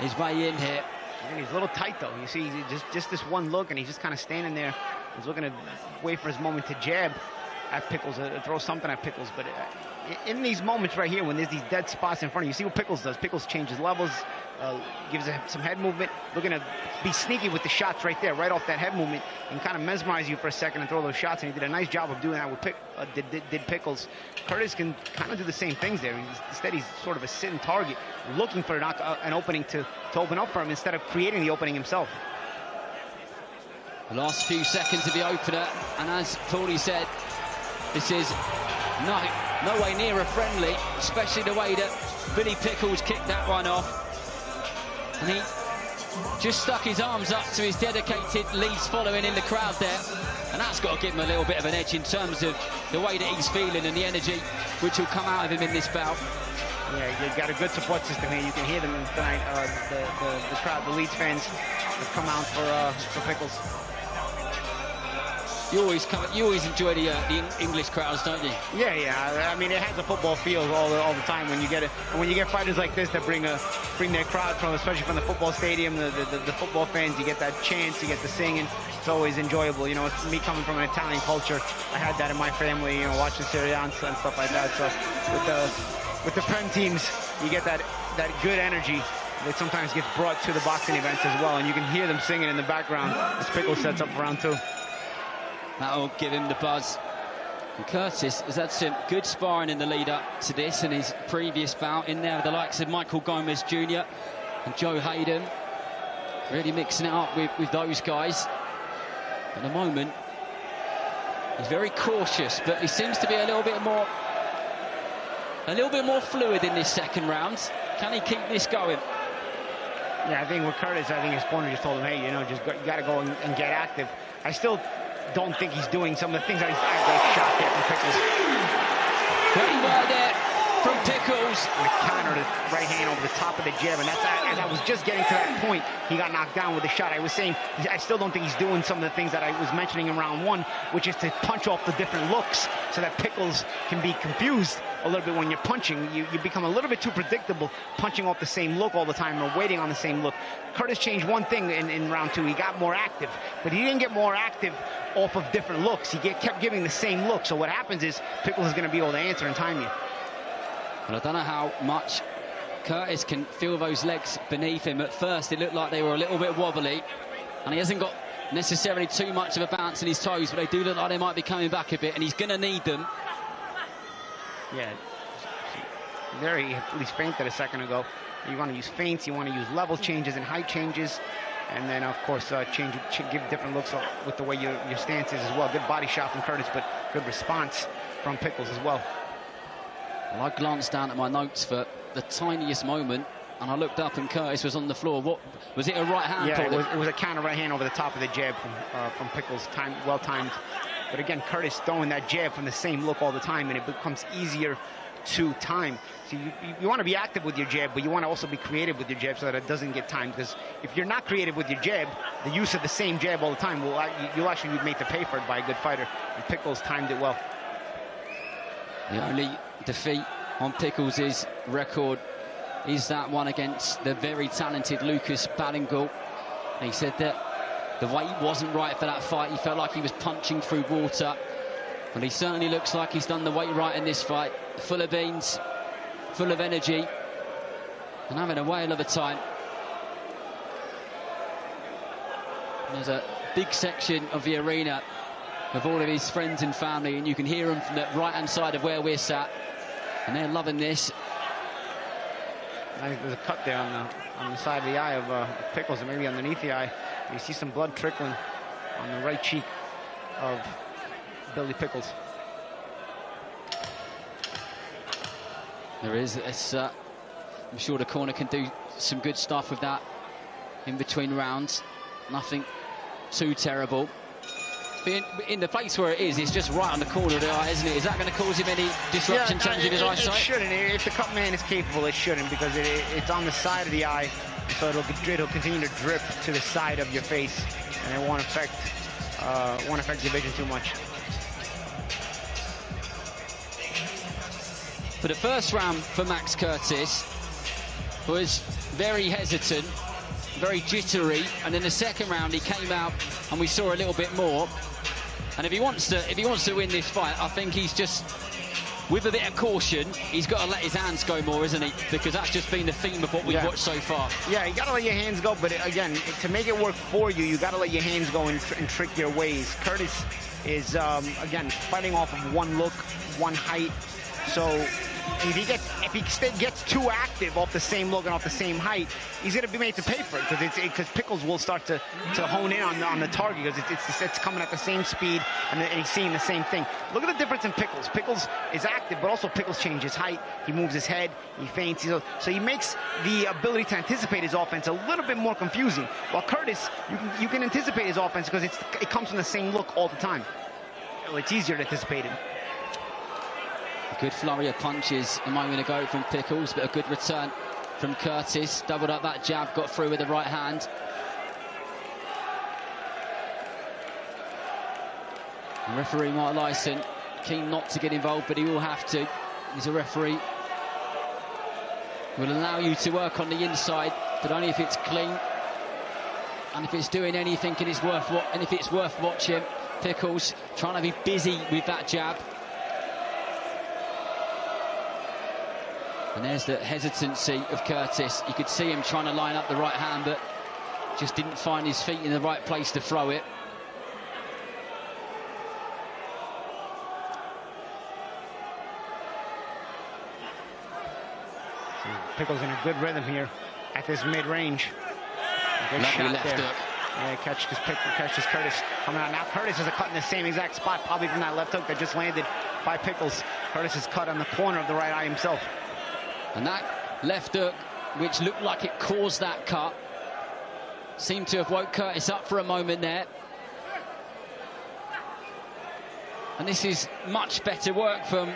his way in here. And he's a little tight though. You see, just this one look, and he's just kind of standing there. He's looking to wait for his moment to jab at Pickles, throw something at Pickles. But in these moments right here, when there's these dead spots in front of you, see what Pickles does. Pickles changes levels, gives some head movement, looking to be sneaky with the shots right there, right off that head movement, and kind of mesmerize you for a second and throw those shots. And he did a nice job of doing that with did Pickles. Curtis can kind of do the same things there. Instead, he's sort of a sitting target, looking for an opening to open up for him instead of creating the opening himself. The last few seconds of the opener, and as Paulie said, this is no way near a friendly, especially the way that Billy Pickles kicked that one off. And he just stuck his arms up to his dedicated Leeds following in the crowd there. And that's got to give him a little bit of an edge in terms of the way that he's feeling and the energy which will come out of him in this bout. Yeah, you've got a good support system here. You can hear them tonight. The crowd, the Leeds fans have come out for Pickles. You always enjoy the English crowds, don't you? Yeah. I mean, it has a football feel all the time when you get it. And when you get fighters like this that bring their crowd from, especially from the football stadium, the football fans, you get that chance, you get the singing. It's always enjoyable. You know, it's me coming from an Italian culture. I had that in my family. You know, watching Serie A and stuff like that. So with the Prem teams, you get that good energy. that sometimes gets brought to the boxing events as well, and you can hear them singing in the background as Pickles sets up for round 2. That'll give him the buzz. And Curtis has had some good sparring in the lead-up to this and his previous bout in there with the likes of Michael Gomez Jr. and Joe Hayden. Really mixing it up with those guys. At the moment, he's very cautious, but he seems to be a little bit more fluid in this second round. Can he keep this going? Yeah, I think with Curtis, I think his corner just told him, hey, you know, you got to go and get active. I still don't think he's doing some of the things that he's shot there from Pickles. Great ball there from Pickles. And a counter to right hand over the top of the jab, and that's as I was just getting to that point, he got knocked down with the shot. I was saying I still don't think he's doing some of the things that I was mentioning in round 1, which is to punch off the different looks so that Pickles can be confused a little bit when you're punching. You become a little bit too predictable, punching off the same look all the time or waiting on the same look. Curtis changed one thing in round 2. He got more active, but he didn't get more active off of different looks. He kept giving the same look. So what happens is Pickles is going to be able to answer and time you. Well, I don't know how much Curtis can feel those legs beneath him. At first, it looked like they were a little bit wobbly, and he hasn't got necessarily too much of a bounce in his toes, but they do look like they might be coming back a bit, and he's going to need them. Yeah, there he at least feinted a second ago. You want to use feints, you want to use level changes and height changes, and then, of course, give different looks with the way your stance is as well. Good body shot from Curtis, but good response from Pickles as well. Well, I glanced down at my notes for the tiniest moment, and I looked up and Curtis was on the floor. What was it, a right hand? Yeah, it was a counter right hand over the top of the jab from Pickles, well timed. But again, Curtis throwing that jab from the same look all the time, and it becomes easier to time. So you want to be active with your jab, but you want to also be creative with your jab so that it doesn't get timed. Because if you're not creative with your jab, the use of the same jab all the time you'll actually be made to pay for it by a good fighter. And Pickles timed it well. The only defeat on Pickles' record is that one against the very talented Lucas Ballingall. He said that the weight wasn't right for that fight. He felt like he was punching through water. But he certainly looks like he's done the weight right in this fight. Full of beans, full of energy, and having a whale of a time. There's a big section of the arena of all of his friends and family, and you can hear them from the right-hand side of where we're sat, and they're loving this. I think there's a cut there on the side of the eye of Pickles, and maybe underneath the eye. You see some blood trickling on the right cheek of Billy Pickles. There is. I'm sure the corner can do some good stuff with that in between rounds. Nothing too terrible. In the place where it is, it's just right on the corner of the eye, isn't it? Is that going to cause him any disruption in terms of his eyesight? It shouldn't. If the cut man is capable, it shouldn't, because it's on the side of the eye, so it'll continue to drip to the side of your face, and it won't affect the vision too much. For the first round for Max Curtis was very hesitant, very jittery, and in the second round he came out and we saw a little bit more. And if he wants to win this fight, I think he's just, with a bit of caution, he's got to let his hands go more, isn't he? Because that's just been the theme of what we've watched so far. Yeah, you got to let your hands go, but again, to make it work for you, you got to let your hands go and trick your ways. Curtis is, again, fighting off of one look, one height. So if he gets too active off the same look and off the same height, he's going to be made to pay for it, because Pickles will start to hone in on the target, because it's coming at the same speed, and he's seeing the same thing. Look at the difference in Pickles. Pickles is active, but also Pickles changes height. He moves his head, he feints, so he makes the ability to anticipate his offense a little bit more confusing. While Curtis, you can anticipate his offense because it comes from the same look all the time. It's easier to anticipate it. A good flurry of punches a moment ago from Pickles, but a good return from Curtis. Doubled up that jab, got through with the right hand. And referee Mark Lyson keen not to get involved, but he will have to. He's a referee. Will allow you to work on the inside, but only if it's clean and if it's doing anything and if it's worth watching. Pickles trying to be busy with that jab. And there's the hesitancy of Curtis. You could see him trying to line up the right hand, but just didn't find his feet in the right place to throw it. Pickles in a good rhythm here at this mid-range. Good shot left there. hook. Yeah, catches Curtis coming out. Now Curtis is a cut in the same exact spot, probably from that left hook that just landed by Pickles. Curtis is cut on the corner of the right eye himself. And that left hook, which looked like it caused that cut, seemed to have woke Curtis up for a moment there. And this is much better work from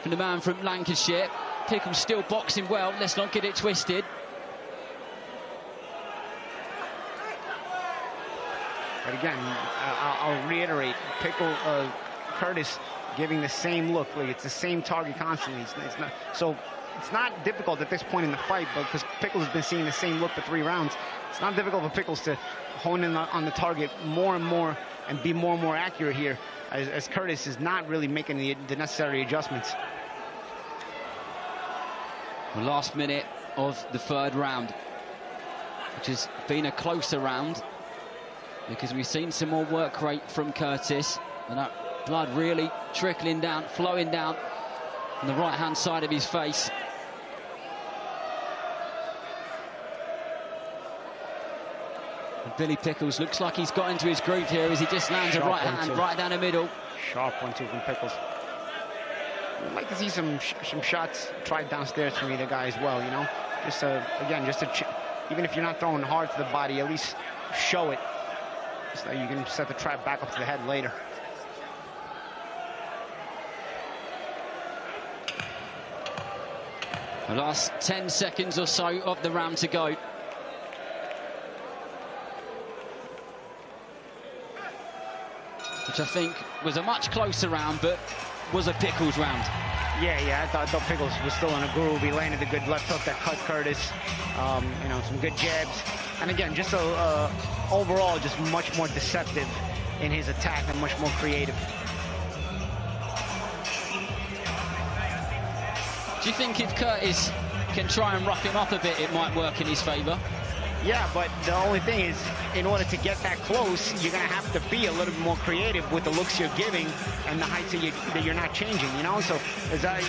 the man from Lancashire. Pickles still boxing well, let's not get it twisted. But again, I'll reiterate, Curtis giving the same look, like it's the same target constantly. It's not difficult at this point in the fight, but because Pickles has been seeing the same look for 3 rounds, it's not difficult for Pickles to hone in on the target more and more and be more and more accurate here, as Curtis is not really making the necessary adjustments. The last minute of the 3rd round, which has been a closer round, because we've seen some more work rate from Curtis, and that blood really trickling down, flowing down on the right-hand side of his face. And Billy Pickles looks like he's got into his groove here as he just lands a right hand right down the middle. Sharp one, too, from Pickles. I'd like to see some shots tried downstairs from either guy as well, you know? Just again, even if you're not throwing hard to the body, at least show it, so that you can set the trap back up to the head later. The last 10 seconds or so of the round to go. Which I think was a much closer round, but was a Pickles round. Yeah, I thought Pickles was still in a groove. He landed a good left hook that cut Curtis. You know, some good jabs. And again, just overall, just much more deceptive in his attack and much more creative. Do you think if Curtis can try and rough him up a bit, it might work in his favour? Yeah, but the only thing is, in order to get that close, you're going to have to be a little bit more creative with the looks you're giving and the heights that you're not changing, you know? So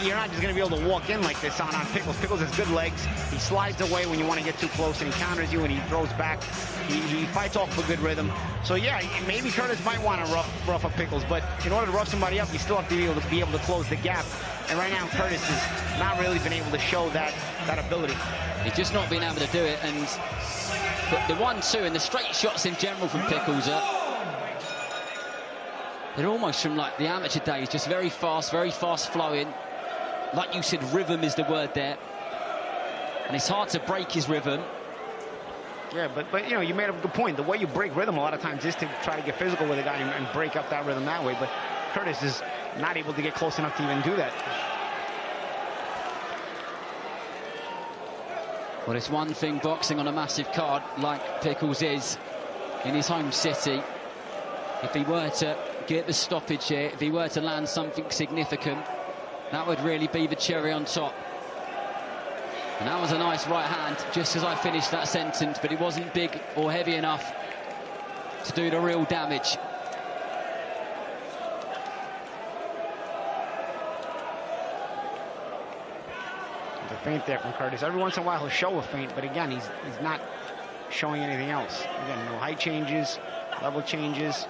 you're not just going to be able to walk in like this on Pickles. Pickles has good legs. He slides away when you want to get too close, and he counters you, and he throws back. He fights off a good rhythm. So, yeah, maybe Curtis might want to rough up Pickles, but in order to rough somebody up, you still have to be able to close the gap. And right now, Curtis has not really been able to show that ability. He's just not been able to do it, and but the 1-2 and the straight shots in general from Pickles they're almost from like the amateur days, just very fast flowing. Like you said, rhythm is the word there, and it's hard to break his rhythm. Yeah, but you know, you made a good point. The way you break rhythm a lot of times is to try to get physical with a guy and break up that rhythm that way, but Curtis is not able to get close enough to even do that. Well, it's one thing boxing on a massive card like Pickles is in his home city. If he were to get the stoppage here, if he were to land something significant, that would really be the cherry on top. And that was a nice right hand, just as I finished that sentence, but it wasn't big or heavy enough to do the real damage. The feint there from Curtis. Every once in a while he'll show a feint, but again, he's not showing anything else. Again, no height changes, level changes,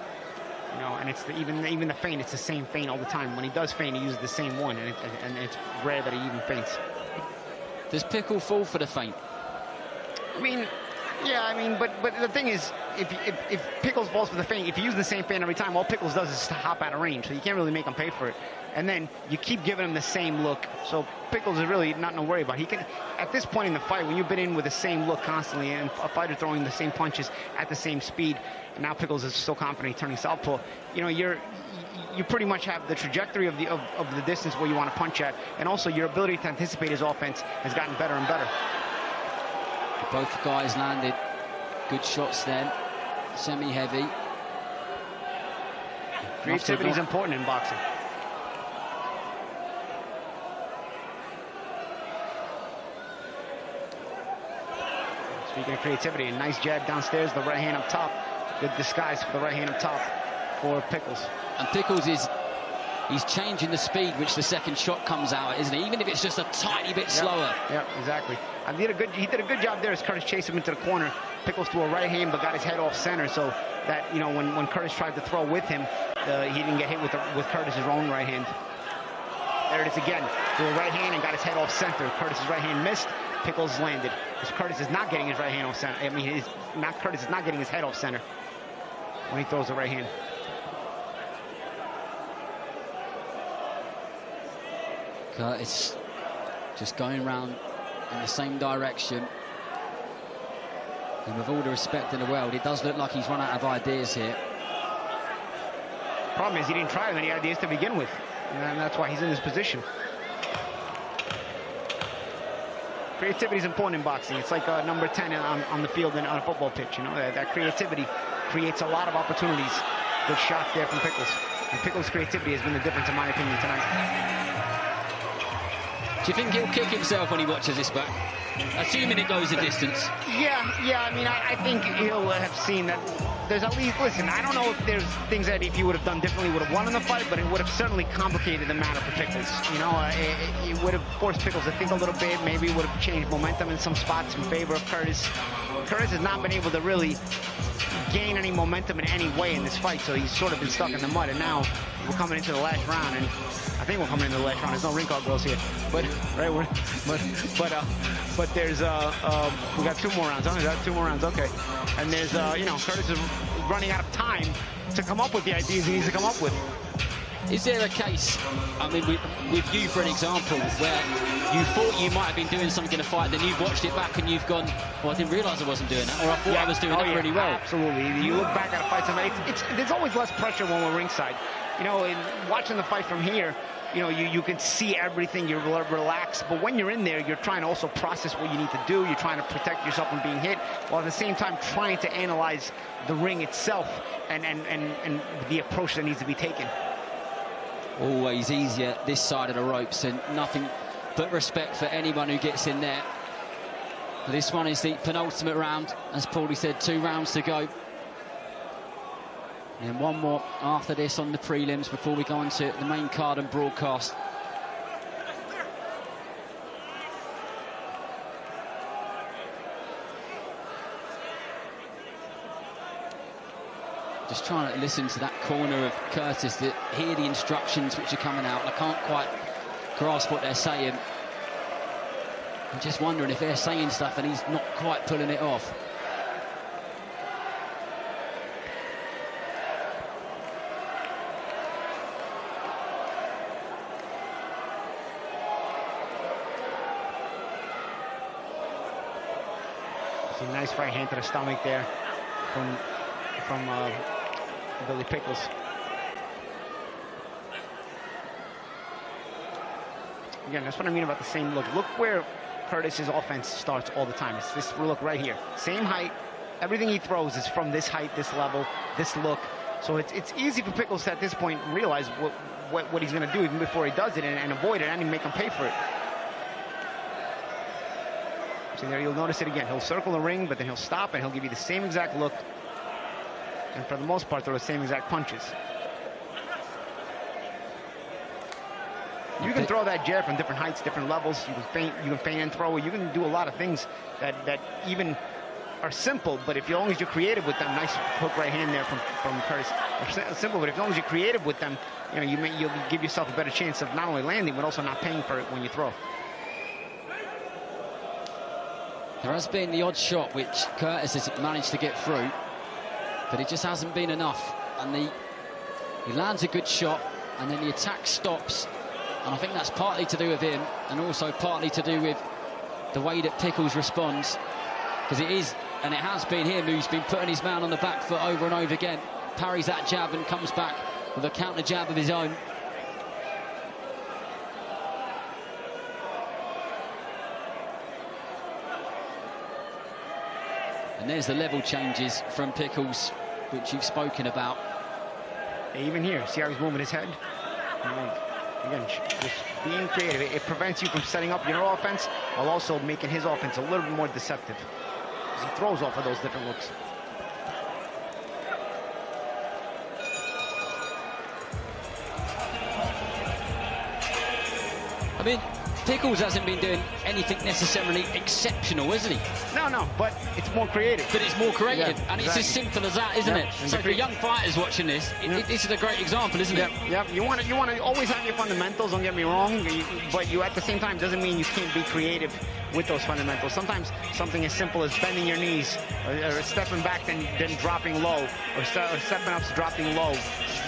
you know, and it's even the feint, it's the same feint all the time. When he does feint, he uses the same one, and it's rare that he even feints. Does Pickle fall for the feint? I mean, yeah, I mean, but the thing is, if Pickles falls for the feint, if you use the same feint every time, all Pickles does is to hop out of range, so you can't really make him pay for it. And then you keep giving him the same look, so Pickles is really nothing to worry about. He can, at this point in the fight, when you've been in with the same look constantly, and a fighter throwing the same punches at the same speed, and now Pickles is so confident turning southpaw, you know, you pretty much have the trajectory of the distance where you want to punch at, and also your ability to anticipate his offense has gotten better and better. Both guys landed good shots then, semi-heavy. Creativity is important in boxing. Speaking of creativity, a nice jab downstairs, the right hand up top. Good disguise for the right hand up top for Pickles. And Pickles he's changing the speed which the second shot comes out, isn't he? Even if it's just a tiny bit slower. Yeah, exactly. And he did a good job there as Curtis chased him into the corner. Pickles threw a right hand, but got his head off center, so that, you know, when Curtis tried to throw with him, he didn't get hit with Curtis's own right hand. There it is again. Threw a right hand and got his head off center. Curtis's right hand missed. Pickles landed. Because Curtis is not getting his right hand off center. I mean, Curtis is not getting his head off center when he throws the right hand. Curtis just going round in the same direction. And with all the respect in the world, it does look like he's run out of ideas here. Problem is he didn't try many ideas to begin with. And that's why he's in this position. Creativity is important in boxing. It's like number 10 on the field and on a football pitch. You know, that creativity creates a lot of opportunities. Good shots there from Pickles. And Pickles' creativity has been the difference, in my opinion, tonight. Do you think he'll kick himself when he watches this back? Assuming it goes a distance. Yeah. I mean, I think he'll have seen that there's at least, listen, I don't know if there's things that if he would have done differently would have won in the fight, but it would have certainly complicated the matter for Pickles. You know, it would have forced Pickles to think a little bit. Maybe it would have changed momentum in some spots in favor of Curtis. Curtis has not been able to really gain any momentum in any way in this fight, so he's sort of been stuck in the mud, and now we're coming into the last round, and I think we're coming into the last round. There's no ring card girls here, but there's we got 2 more rounds. We got 2 more rounds, okay. And there's you know, Curtis is running out of time to come up with the ideas he needs to come up with. Is there a case, I mean, with you, for an example, where you thought you might have been doing something in a fight, then you've watched it back and you've gone, well, I didn't realise I wasn't doing that, or I thought I was doing that really well. Absolutely. You look back at a fight tonight, there's always less pressure when we're ringside. You know, in watching the fight from here, you know, you can see everything, you're relaxed, but when you're in there, you're trying to also process what you need to do, you're trying to protect yourself from being hit, while at the same time trying to analyze the ring itself and the approach that needs to be taken. Always easier this side of the ropes, and nothing but respect for anyone who gets in there. This one is the penultimate round, as Paulie said, 2 rounds to go. And 1 more after this on the prelims before we go on to the main card and broadcast. Just trying to listen to that corner of Curtis, to hear the instructions which are coming out. I can't quite grasp what they're saying. I'm just wondering if they're saying stuff and he's not quite pulling it off. It's a nice right hand to the stomach there from Billy Pickles. Again, that's what I mean about the same look. Look where Curtis's offense starts all the time. It's this look right here. Same height. Everything he throws is from this height, this level, this look. So it's easy for Pickles to, at this point, realize what he's going to do even before he does it and avoid it and make him pay for it. So there you'll notice it again. He'll circle the ring, but then he'll stop and he'll give you the same exact look. And for the most part, they're the same exact punches. You can throw that jab from different heights, different levels. You can feint and throw it. You can do a lot of things that even are simple, but if long as you're creative with them, nice hook right hand there from Curtis. Simple, but as long as you're creative with them, you know, you'll give yourself a better chance of not only landing, but also not paying for it when you throw. There has been the odd shot which Curtis has managed to get through, but it just hasn't been enough. And he lands a good shot, and then the attack stops. And I think that's partly to do with him, and also partly to do with the way that Pickles responds. Because it is, and it has been him who's been putting his man on the back foot over and over again. Parries that jab and comes back with a counter jab of his own. And there's the level changes from Pickles, which you've spoken about. Even here, see how he's moving his head? Again, just being creative. It prevents you from setting up your offense while also making his offense a little bit more deceptive. because he throws off of those different looks. I mean, Pickles hasn't been doing anything necessarily exceptional, hasn't he? No, but it's more creative. But it's more creative, yeah, and exactly. it's as simple as that, isn't it? So for young fighters watching this, this is a great example, isn't it? Yeah, you want to always have your fundamentals, don't get me wrong, but you at the same time doesn't mean you can't be creative with those fundamentals. Sometimes something as simple as bending your knees, or stepping back then dropping low, or stepping up to dropping low,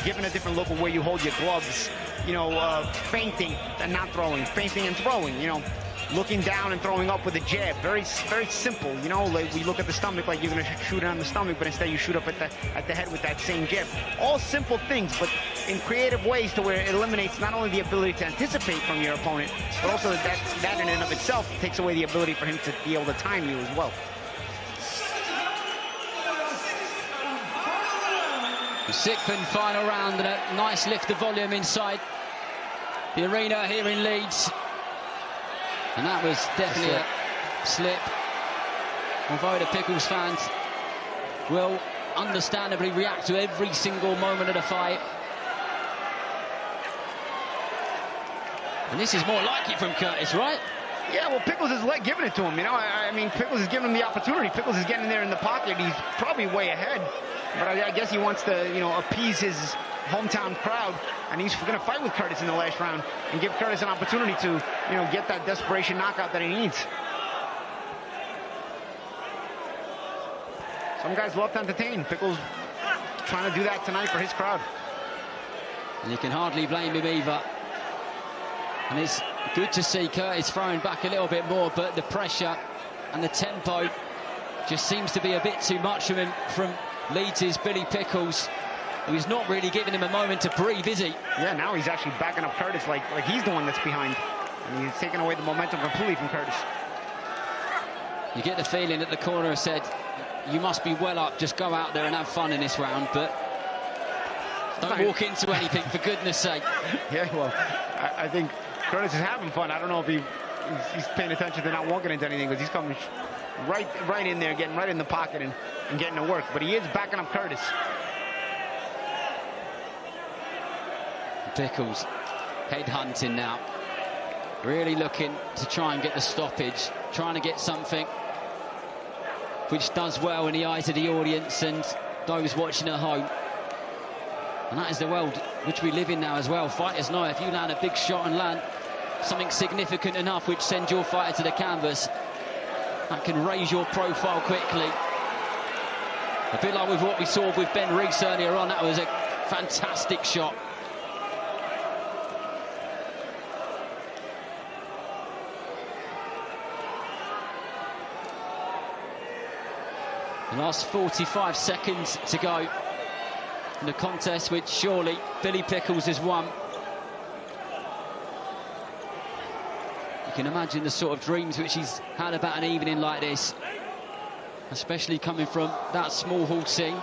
giving a different look of where you hold your gloves, you know, feinting and not throwing, feinting and throwing, you know, looking down and throwing up with a jab. Very simple, you know, like we look at the stomach like you're going to shoot it on the stomach, but instead you shoot up at the head with that same jab. All simple things, but in creative ways to where it eliminates not only the ability to anticipate from your opponent, but also that in and of itself takes away the ability for him to be able to time you as well. The sixth and final round, and a nice lift of volume inside the arena here in Leeds. And that was definitely a slip. Although the Pickles fans will understandably react to every single moment of the fight. And this is more like it from Curtis, right? Yeah, well, Pickles is giving it to him, you know. I mean, Pickles is giving him the opportunity. Pickles is getting there in the pocket. He's probably way ahead. But I guess he wants to, you know, appease his hometown crowd. And he's going to fight with Curtis in the last round and give Curtis an opportunity to, you know, get that desperation knockout that he needs. Some guys love to entertain. Pickles trying to do that tonight for his crowd. And you can hardly blame him either. And it's good to see Curtis throwing back a little bit more, but the pressure and the tempo just seems to be a bit too much from him, from Leeds' Billy Pickles, who's not really giving him a moment to breathe, is he? Yeah, now he's actually backing up Curtis like he's the one that's behind. And he's taking away the momentum completely from Curtis. You get the feeling that the corner said, you must be well up, just go out there and have fun in this round, but don't walk into anything, for goodness sake. Yeah, well, I think Curtis is having fun. I don't know if he's paying attention to not walking into anything, because he's coming right in there, getting right in the pocket and getting to work. But he is backing up Curtis. Pickles head hunting now, really looking to try and get the stoppage, trying to get something which does well in the eyes of the audience and those watching at home. And that is the world which we live in now as well. Fighters know if you land a big shot and land something significant enough which sends your fighter to the canvas, that can raise your profile quickly. A bit like with what we saw with Ben Rees earlier on. That was a fantastic shot. The last 45 seconds to go in the contest, which surely Billy Pickles has won. You can imagine the sort of dreams which he's had about an evening like this, especially coming from that small hall scene.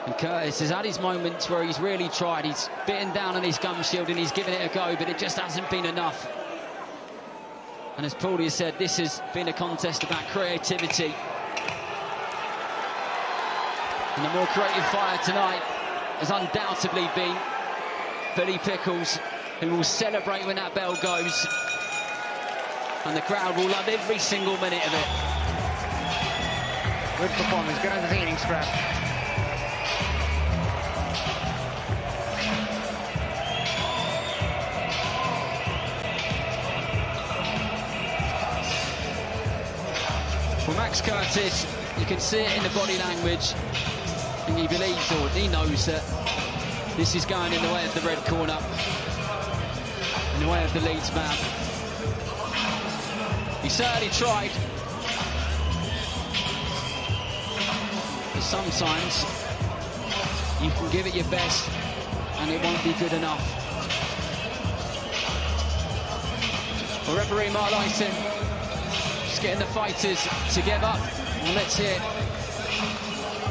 And Curtis has had his moments where he's really tried. He's bitten down on his gum shield and he's given it a go, but it just hasn't been enough. And as Paulie has said, this has been a contest about creativity. And the more creative fighter tonight has undoubtedly been Billy Pickles, who will celebrate when that bell goes. And the crowd will love every single minute of it. Good performance, good entertaining scrap. For Max Curtis, you can see it in the body language, and he believes, or he knows, that this is going in the way of the red corner, in the way of the Leeds man. He certainly tried, but sometimes you can give it your best and it won't be good enough. For referee Mark Lyson, getting the fighters together, and let's hear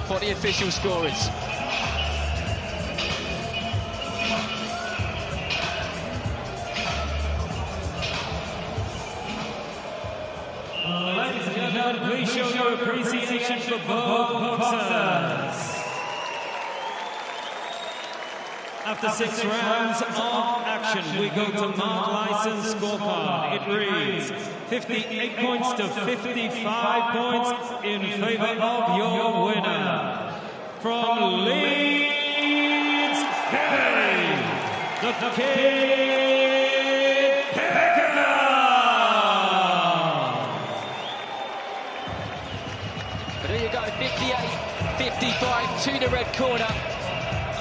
what the official score is. appreciation for both boxers. After 6 rounds of action, we go to mark license scorecard. It reads 58 points to 55 points in favor of your winner. From Leeds, the Kid Pecker. But here you go, 58-55 to the red corner.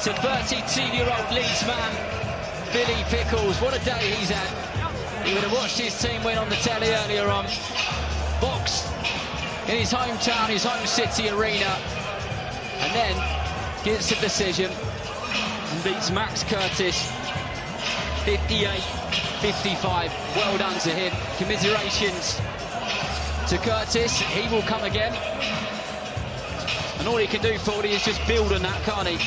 To 32-year-old Leeds man, Billy Pickles. What a day he's had. He would have watched his team win on the telly earlier on. Boxed in his hometown, his home city arena. And then gets a decision and beats Max Curtis 58-55. Well done to him. Commiserations to Curtis. He will come again. And all he can do, Fordy, is just build on that, can't he?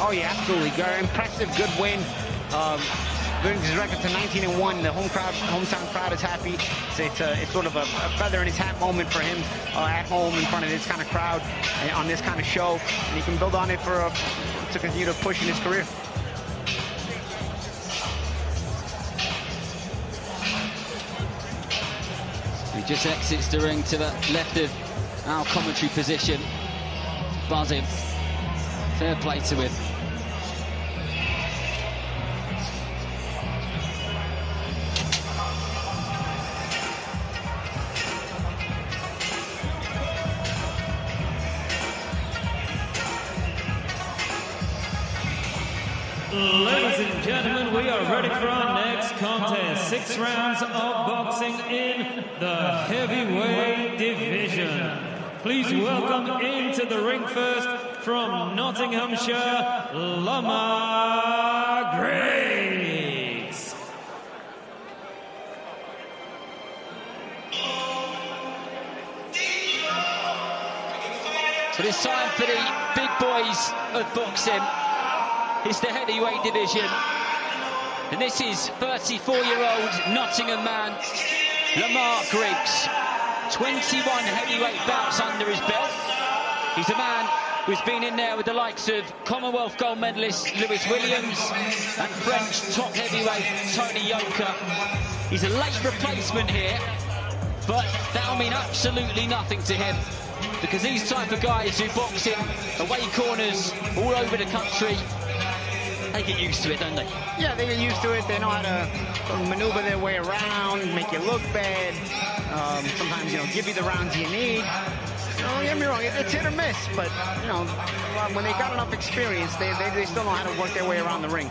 Oh yeah, absolutely. Impressive, good win. Brings his record to 19-1. The hometown crowd is happy. It's sort of a feather in his hat moment for him at home in front of this kind of crowd on this kind of show, and he can build on it to continue to push in his career. He just exits the ring to the left of our commentary position. Buzzing. Fair play to him. Ladies and gentlemen, we are ready for our next contest. 6 rounds of boxing in the heavyweight division. Please welcome into the ring first from Nottinghamshire, Lamar Griggs. So this time for the big boys of boxing. It's the heavyweight division. And this is 34-year-old Nottingham man, Lamar Griggs. 21 heavyweight bouts under his belt. He's a man who's been in there with the likes of Commonwealth gold medalist Lewis Williams and French top heavyweight Tony Yoka. He's a late replacement here, but that'll mean absolutely nothing to him, because these type of guys who box in away corners all over the country, they get used to it, don't they? Yeah, they get used to it. They know how to maneuver their way around, make you look bad. Sometimes, give you the rounds you need. Don't get me wrong, it's hit or miss, but, when they got enough experience, they still know how to work their way around the ring.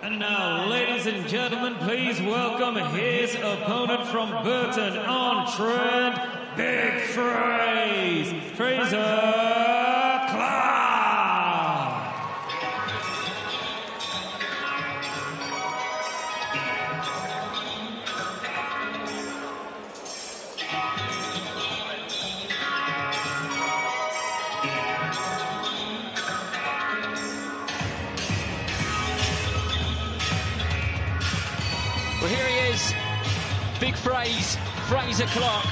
And now, ladies and gentlemen, please welcome his opponent from Burton-on-Trent, Big Fraser Clark. Well, here he is, Big Fraser Clark,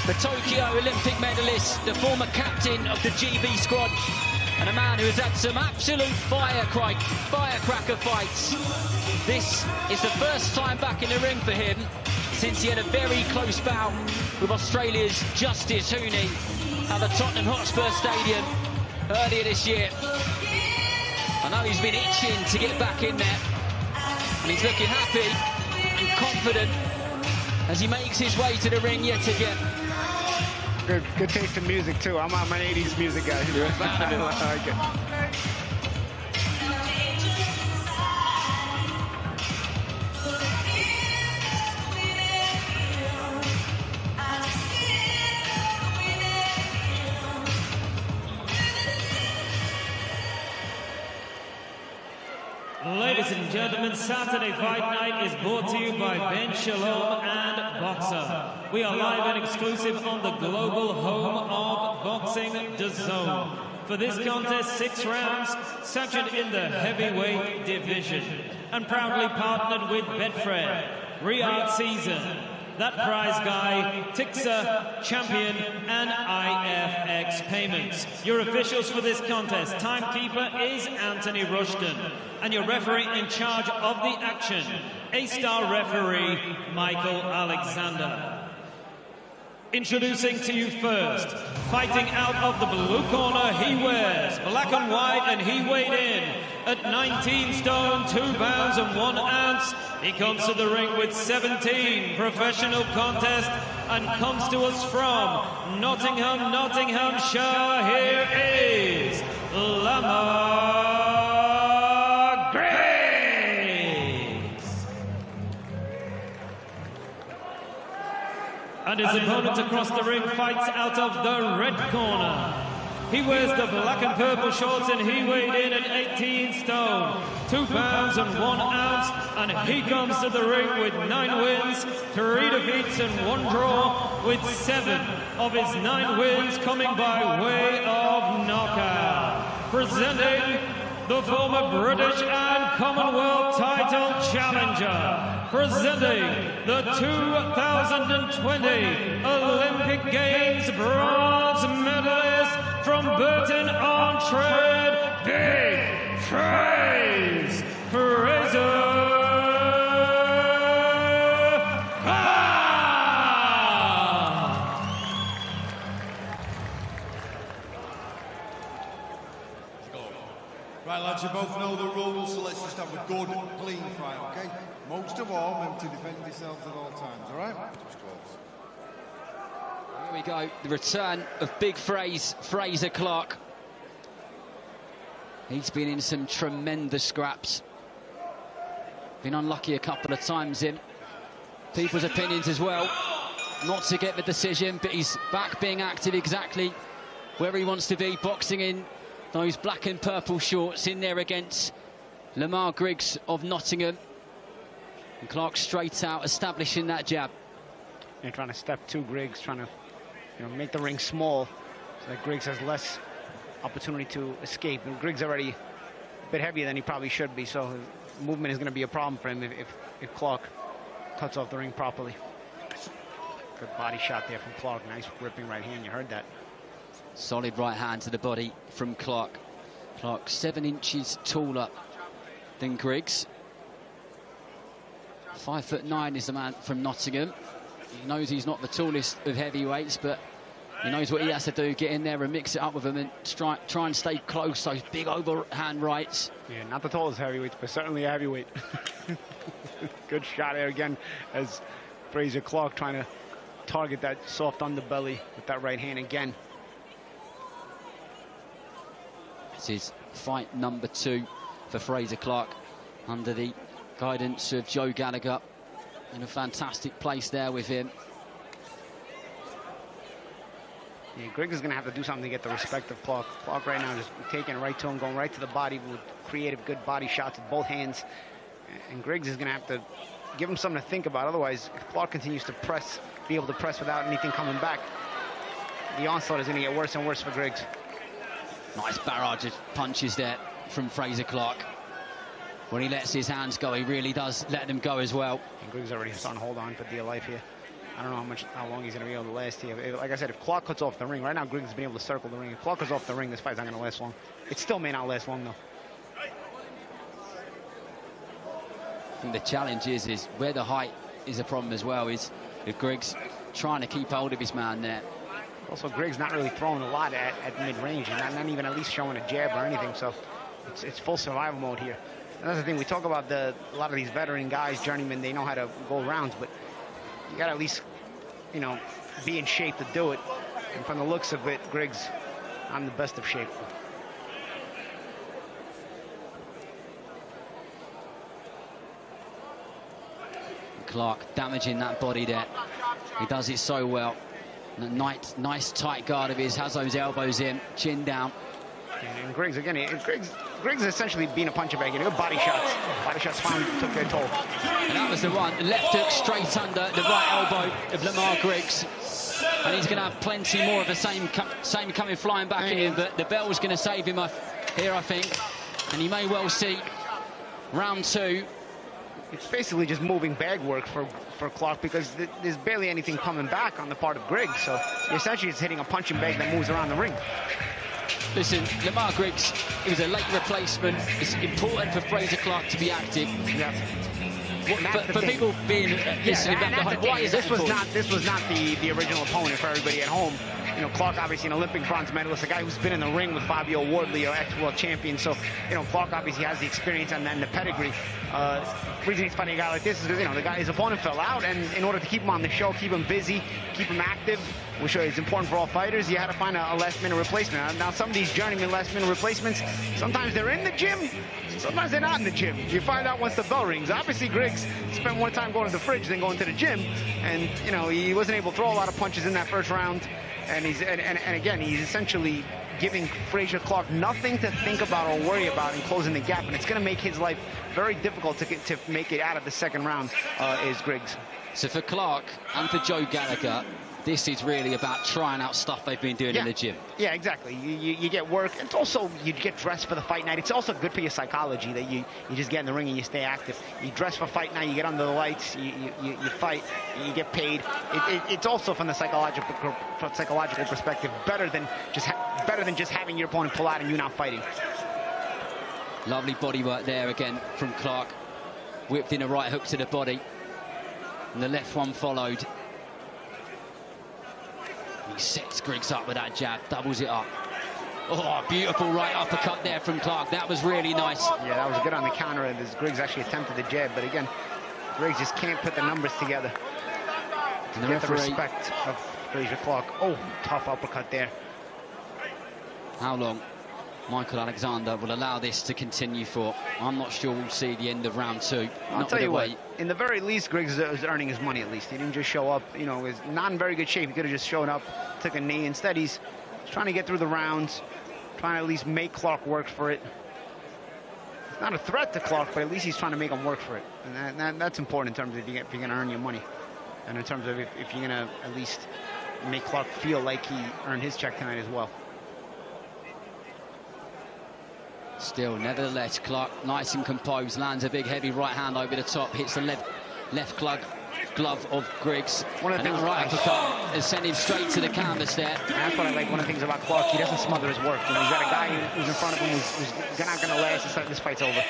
the Tokyo Olympic medalist, the former captain of the GB squad, and a man who has had some absolute firecracker fights. This is the first time back in the ring for him since he had a very close bout with Australia's Justice Hooney at the Tottenham Hotspur Stadium earlier this year. I know he's been itching to get back in there, and he's looking happy and confident as he makes his way to the ring yet again. Good taste in music too. I'm an 80s music guy. You're a fan of it. I like it. Ladies and gentlemen, Saturday Fight Night is brought to you by Ben Shalom and Boxer. We are live and exclusive on the global home of boxing, DAZN. For this contest, 6 rounds, sanctioned in the heavyweight division, and proudly partnered with Betfred, Riyadh Season, That Prize Guy, Tixa, Champion, and IFX Payments. Your officials for this contest, timekeeper is Anthony Rushton, and your referee in charge of the action, A-star referee Michael Alexander. Introducing to you first, fighting out of the blue corner, he wears black and white, and he weighed in at 19 stone, 2 pounds and 1 ounce. He comes to the ring with 17 professional contests and comes to us from Nottingham, Nottinghamshire. Here is Lamar Griggs. And his opponent across the ring fights out of the red corner. He wears the black and purple shorts, and he weighed in at 18 stone, 2 pounds and 1 ounce, and he comes to the ring with 9 wins, 3 defeats and 1 draw, with 7 of his 9 wins coming by way of knockout. Presenting the former British and Commonwealth title challenger, presenting the 2020 Olympic Games bronze medalist from Burton-on-Trent, Big Fraser. Right, lads, you both know the rules, so let's just have a good, clean fight, okay? Most of all, remember to defend yourselves at all times, all right? Here we go, the return of Big Fraser Clark. He's been in some tremendous scraps. Been unlucky a couple of times in people's opinions as well. Not to get the decision, but he's back being active exactly where he wants to be, boxing in those black and purple shorts in there against Lamar Griggs of Nottingham. And Clark straight out, establishing that jab. And trying to step to Griggs, trying to make the ring small so that Griggs has less opportunity to escape. And Griggs already a bit heavier than he probably should be, so movement is going to be a problem for him if Clark cuts off the ring properly. Good body shot there from Clark. Nice gripping right hand, you heard that. Solid right hand to the body from Clark. Clark 7 inches taller than Griggs. 5'9" is the man from Nottingham. He knows he's not the tallest of heavyweights, but he knows what he has to do, get in there and mix it up with them and try and stay close, those big overhand rights. Yeah, not the tallest heavyweight, but certainly a heavyweight. Good shot there again as Fraser Clark trying to target that soft underbelly with that right hand again. This is fight number 2 for Fraser Clark under the guidance of Joe Gallagher. In a fantastic place there with him. Yeah, Griggs is going to have to do something to get the respect of Clark. Clark right now is taking it right to him, going right to the body with creative, good body shots with both hands. And Griggs is going to have to give him something to think about. Otherwise, if Clark continues to press, be able to press without anything coming back, the onslaught is going to get worse and worse for Griggs. Nice barrage of punches there from Fraser Clark. When he lets his hands go, he really does let them go as well. And Griggs already starting to hold on for dear life here. I don't know how long he's going to be able to last here. Like I said, if Clark cuts off the ring, right now Griggs has been able to circle the ring. If Clark cuts off the ring, this fight's not going to last long. It still may not last long, though. I think the challenge is where the height is a problem as well, is with Griggs trying to keep hold of his man there. Also, Griggs not really throwing a lot at mid-range, and not even at least showing a jab or anything, so it's full survival mode here. Another thing, we talk about a lot of these veteran guys, journeymen, they know how to go rounds, but you got to at least, be in shape to do it. And from the looks of it, Griggs on the best of shape. Clark damaging that body there. He does it so well. Nice tight guard of his, has those elbows in, chin down. And Griggs, again, Griggs Griggs is essentially being a punching bag. Good body shots. Body shots finally took their toll. And that was the one. Left hook straight under the right elbow of Lamar Griggs. And he's going to have plenty more of the same coming flying back at him, but the bell's going to save him here, I think. And he may well see round 2. It's basically just moving bag work for Clark, because there's barely anything coming back on the part of Griggs. So you're essentially just hitting a punching bag that moves around the ring. Listen, Lamar Griggs, he was a late replacement. It's important for Fraser Clark to be active. Yeah. For people being listening back behind, why is this was not the original opponent for everybody at home. You know, Clark, obviously an Olympic bronze medalist, a guy who's been in the ring with Fabio Wardley, or ex-world champion. So, you know, Clark obviously has the experience and the pedigree. The reason he's fighting a guy like this is because, you know, his opponent fell out, and in order to keep him on the show, keep him busy, keep him active, which is important for all fighters, you had to find a last-minute replacement. Now, some of these journeyman last-minute replacements, sometimes they're in the gym, sometimes they're not in the gym. You find out once the bell rings. Obviously, Griggs spent more time going to the fridge than going to the gym, and, you know, he wasn't able to throw a lot of punches in that first round. And again, he's essentially giving Fraser Clark nothing to think about or worry about in closing the gap, and it's going to make his life very difficult to make it out of the second round, is Griggs. So for Clark and for Joe Gallagher, this is really about trying out stuff they've been doing in the gym. Yeah, exactly. You get work. It's also, you get dressed for the fight night. It's also good for your psychology that you just get in the ring and you stay active. You dress for fight night, you get under the lights, you fight, you get paid. It's also, from the psychological perspective, better than just having your opponent pull out and you not fighting. Lovely body work there again from Clark. Whipped in a right hook to the body, and the left one followed. He sets Griggs up with that jab, doubles it up. Oh, beautiful right uppercut there from Clark. That was really nice. Yeah, that was good on the counter, as Griggs actually attempted the jab, but again, Griggs just can't put the numbers together. And the respect of Fraser Clark. Oh, tough uppercut there. How long Michael Alexander will allow this to continue for? I'm not sure we'll see the end of round 2. I'll tell you what, in the very least, Griggs is earning his money at least. He didn't just show up, you know, he's not in very good shape. He could have just shown up, took a knee. Instead, he's trying to get through the rounds, trying to at least make Clark work for it. It's not a threat to Clark, but at least he's trying to make him work for it. And that's important in terms of if you're going to earn your money. And in terms of if you're going to at least make Clark feel like he earned his check tonight as well. Still, nevertheless, Clark nice and composed, lands a big heavy right hand over the top, hits the left glove of Griggs. One of the things right uppercut has sent him straight to the canvas there. And that's what I like. One of the things about Clark, he doesn't smother his work. You know, he's got a guy who's in front of him who's not going to last until this fight's over.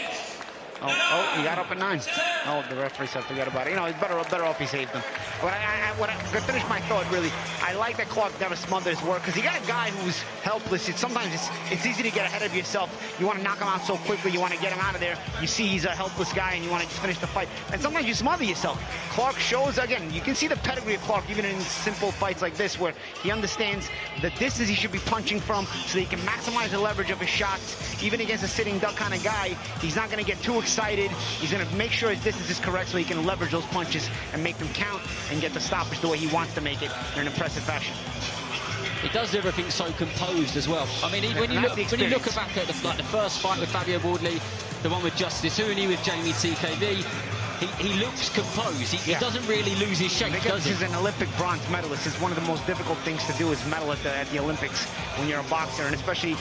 Oh, he got up at 9. Oh, the referee said forget about it. You know, it's better off he saved him. To finish my thought, really, I like that Clark never smothered his work, because you got a guy who's helpless. Sometimes it's easy to get ahead of yourself. You want to knock him out so quickly. You want to get him out of there. You see he's a helpless guy, and you want to just finish the fight. And sometimes you smother yourself. Clark shows, again, you can see the pedigree of Clark, even in simple fights like this, where he understands the distance he should be punching from so he can maximize the leverage of his shots. Even against a sitting duck kind of guy, he's not going to get too excited. He's going to make sure his distance is correct so he can leverage those punches and make them count and get the stoppage the way he wants to make it in an impressive fashion. He does everything so composed as well. I mean, when you look back at the first fight with Fabio Wardley, the one with Justice Hooney, with Jamie TKV, he looks composed. He doesn't really lose his shape, does he? He's an Olympic bronze medalist. It's one of the most difficult things to do is medal at the Olympics when you're a boxer, and especially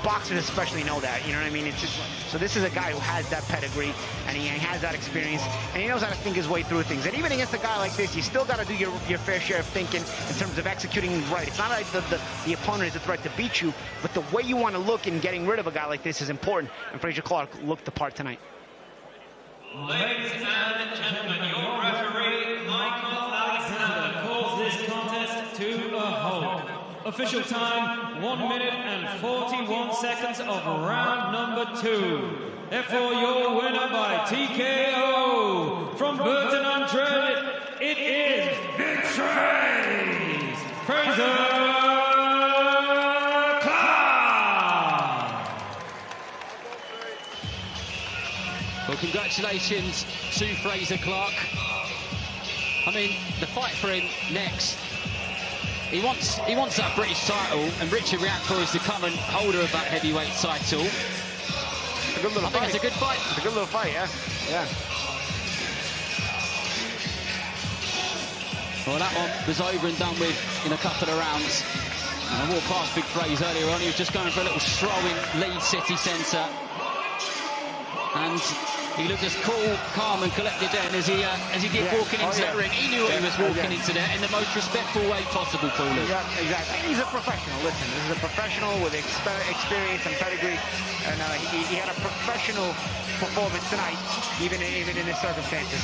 boxers especially know that, you know what I mean? It's just, so this is a guy who has that pedigree, and he has that experience, and he knows how to think his way through things. And even against a guy like this, you still got to do your fair share of thinking in terms of executing right. It's not like the opponent is a threat to beat you, but the way you want to look in getting rid of a guy like this is important, and Fraser Clark looked the part tonight. Ladies and gentlemen, your referee, Michael Alexander, calls this contest to a halt. Official time, 1 minute and 41 seconds of round number 2. Therefore, your winner by TKO from Burton-on-Trent, it is Victories! Fraser Clark! Well, congratulations to Fraser Clark. I mean, the fight for him next. He wants that British title, and Richard Riakporhe is the current holder of that heavyweight title. good little fight. I think it's a good fight. It's a good little fight, yeah. Yeah. Well, that one was over and done with in a couple of rounds. And I walked past Big Fraser earlier on. He was just going for a little stroll in Leeds city centre. And he looked as cool, calm and collected then as he did walking into that ring. He knew what he was walking into there in the most respectful way possible, Paul. Exactly. He's a professional. Listen, this is a professional with experience and pedigree. And he had a professional performance tonight, even in his circumstances.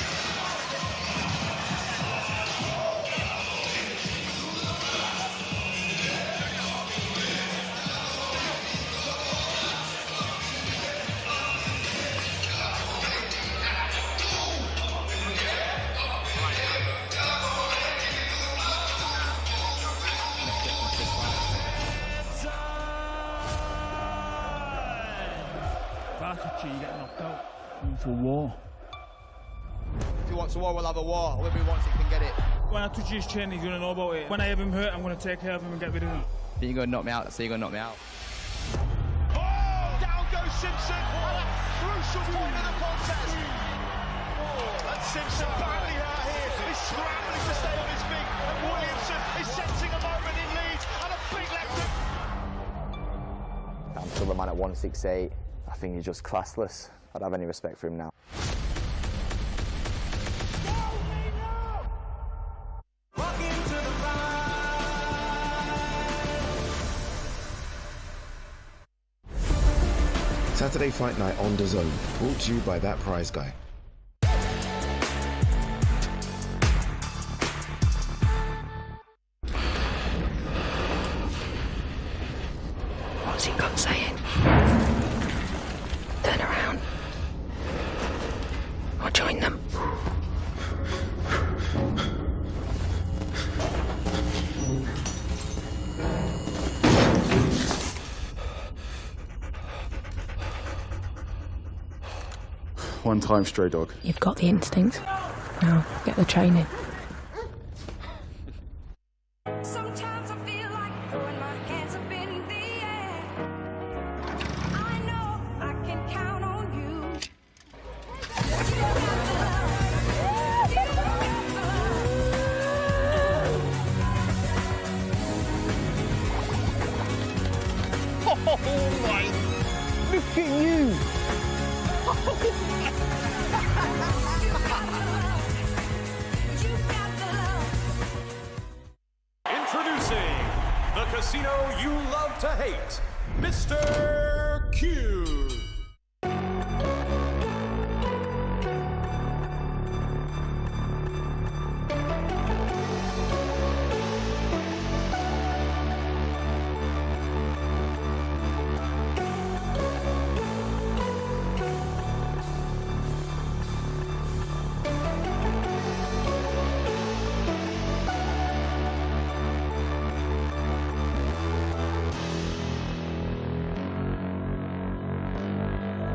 You get knocked out. For war. If he wants a war, we'll have a war. Whoever he wants, he can get it. When I touch his chin, he's going to know about it. When I have him hurt, I'm going to take care of him and get rid of him. But you're going to knock me out, so you're going to knock me out. Oh, down goes Simpson at a crucial point of the contest. And Simpson badly hurt here. He's scrambling to stay on his feet. And Williamson is sensing a moment in Leeds and a big left hook. I'm still the man at 168. I think he's just classless. I don't have any respect for him now. Saturday Fight Night on DAZN, brought to you by That Prize Guy. What's he got saying? Turn around. Or join them. One time, stray dog. You've got the instinct. Now, get the training. Sometimes I feel like throwing my hands up in the air. I know I can count on you. Oh, my. Look at you. Introducing the casino you love to hate, Mr. Q.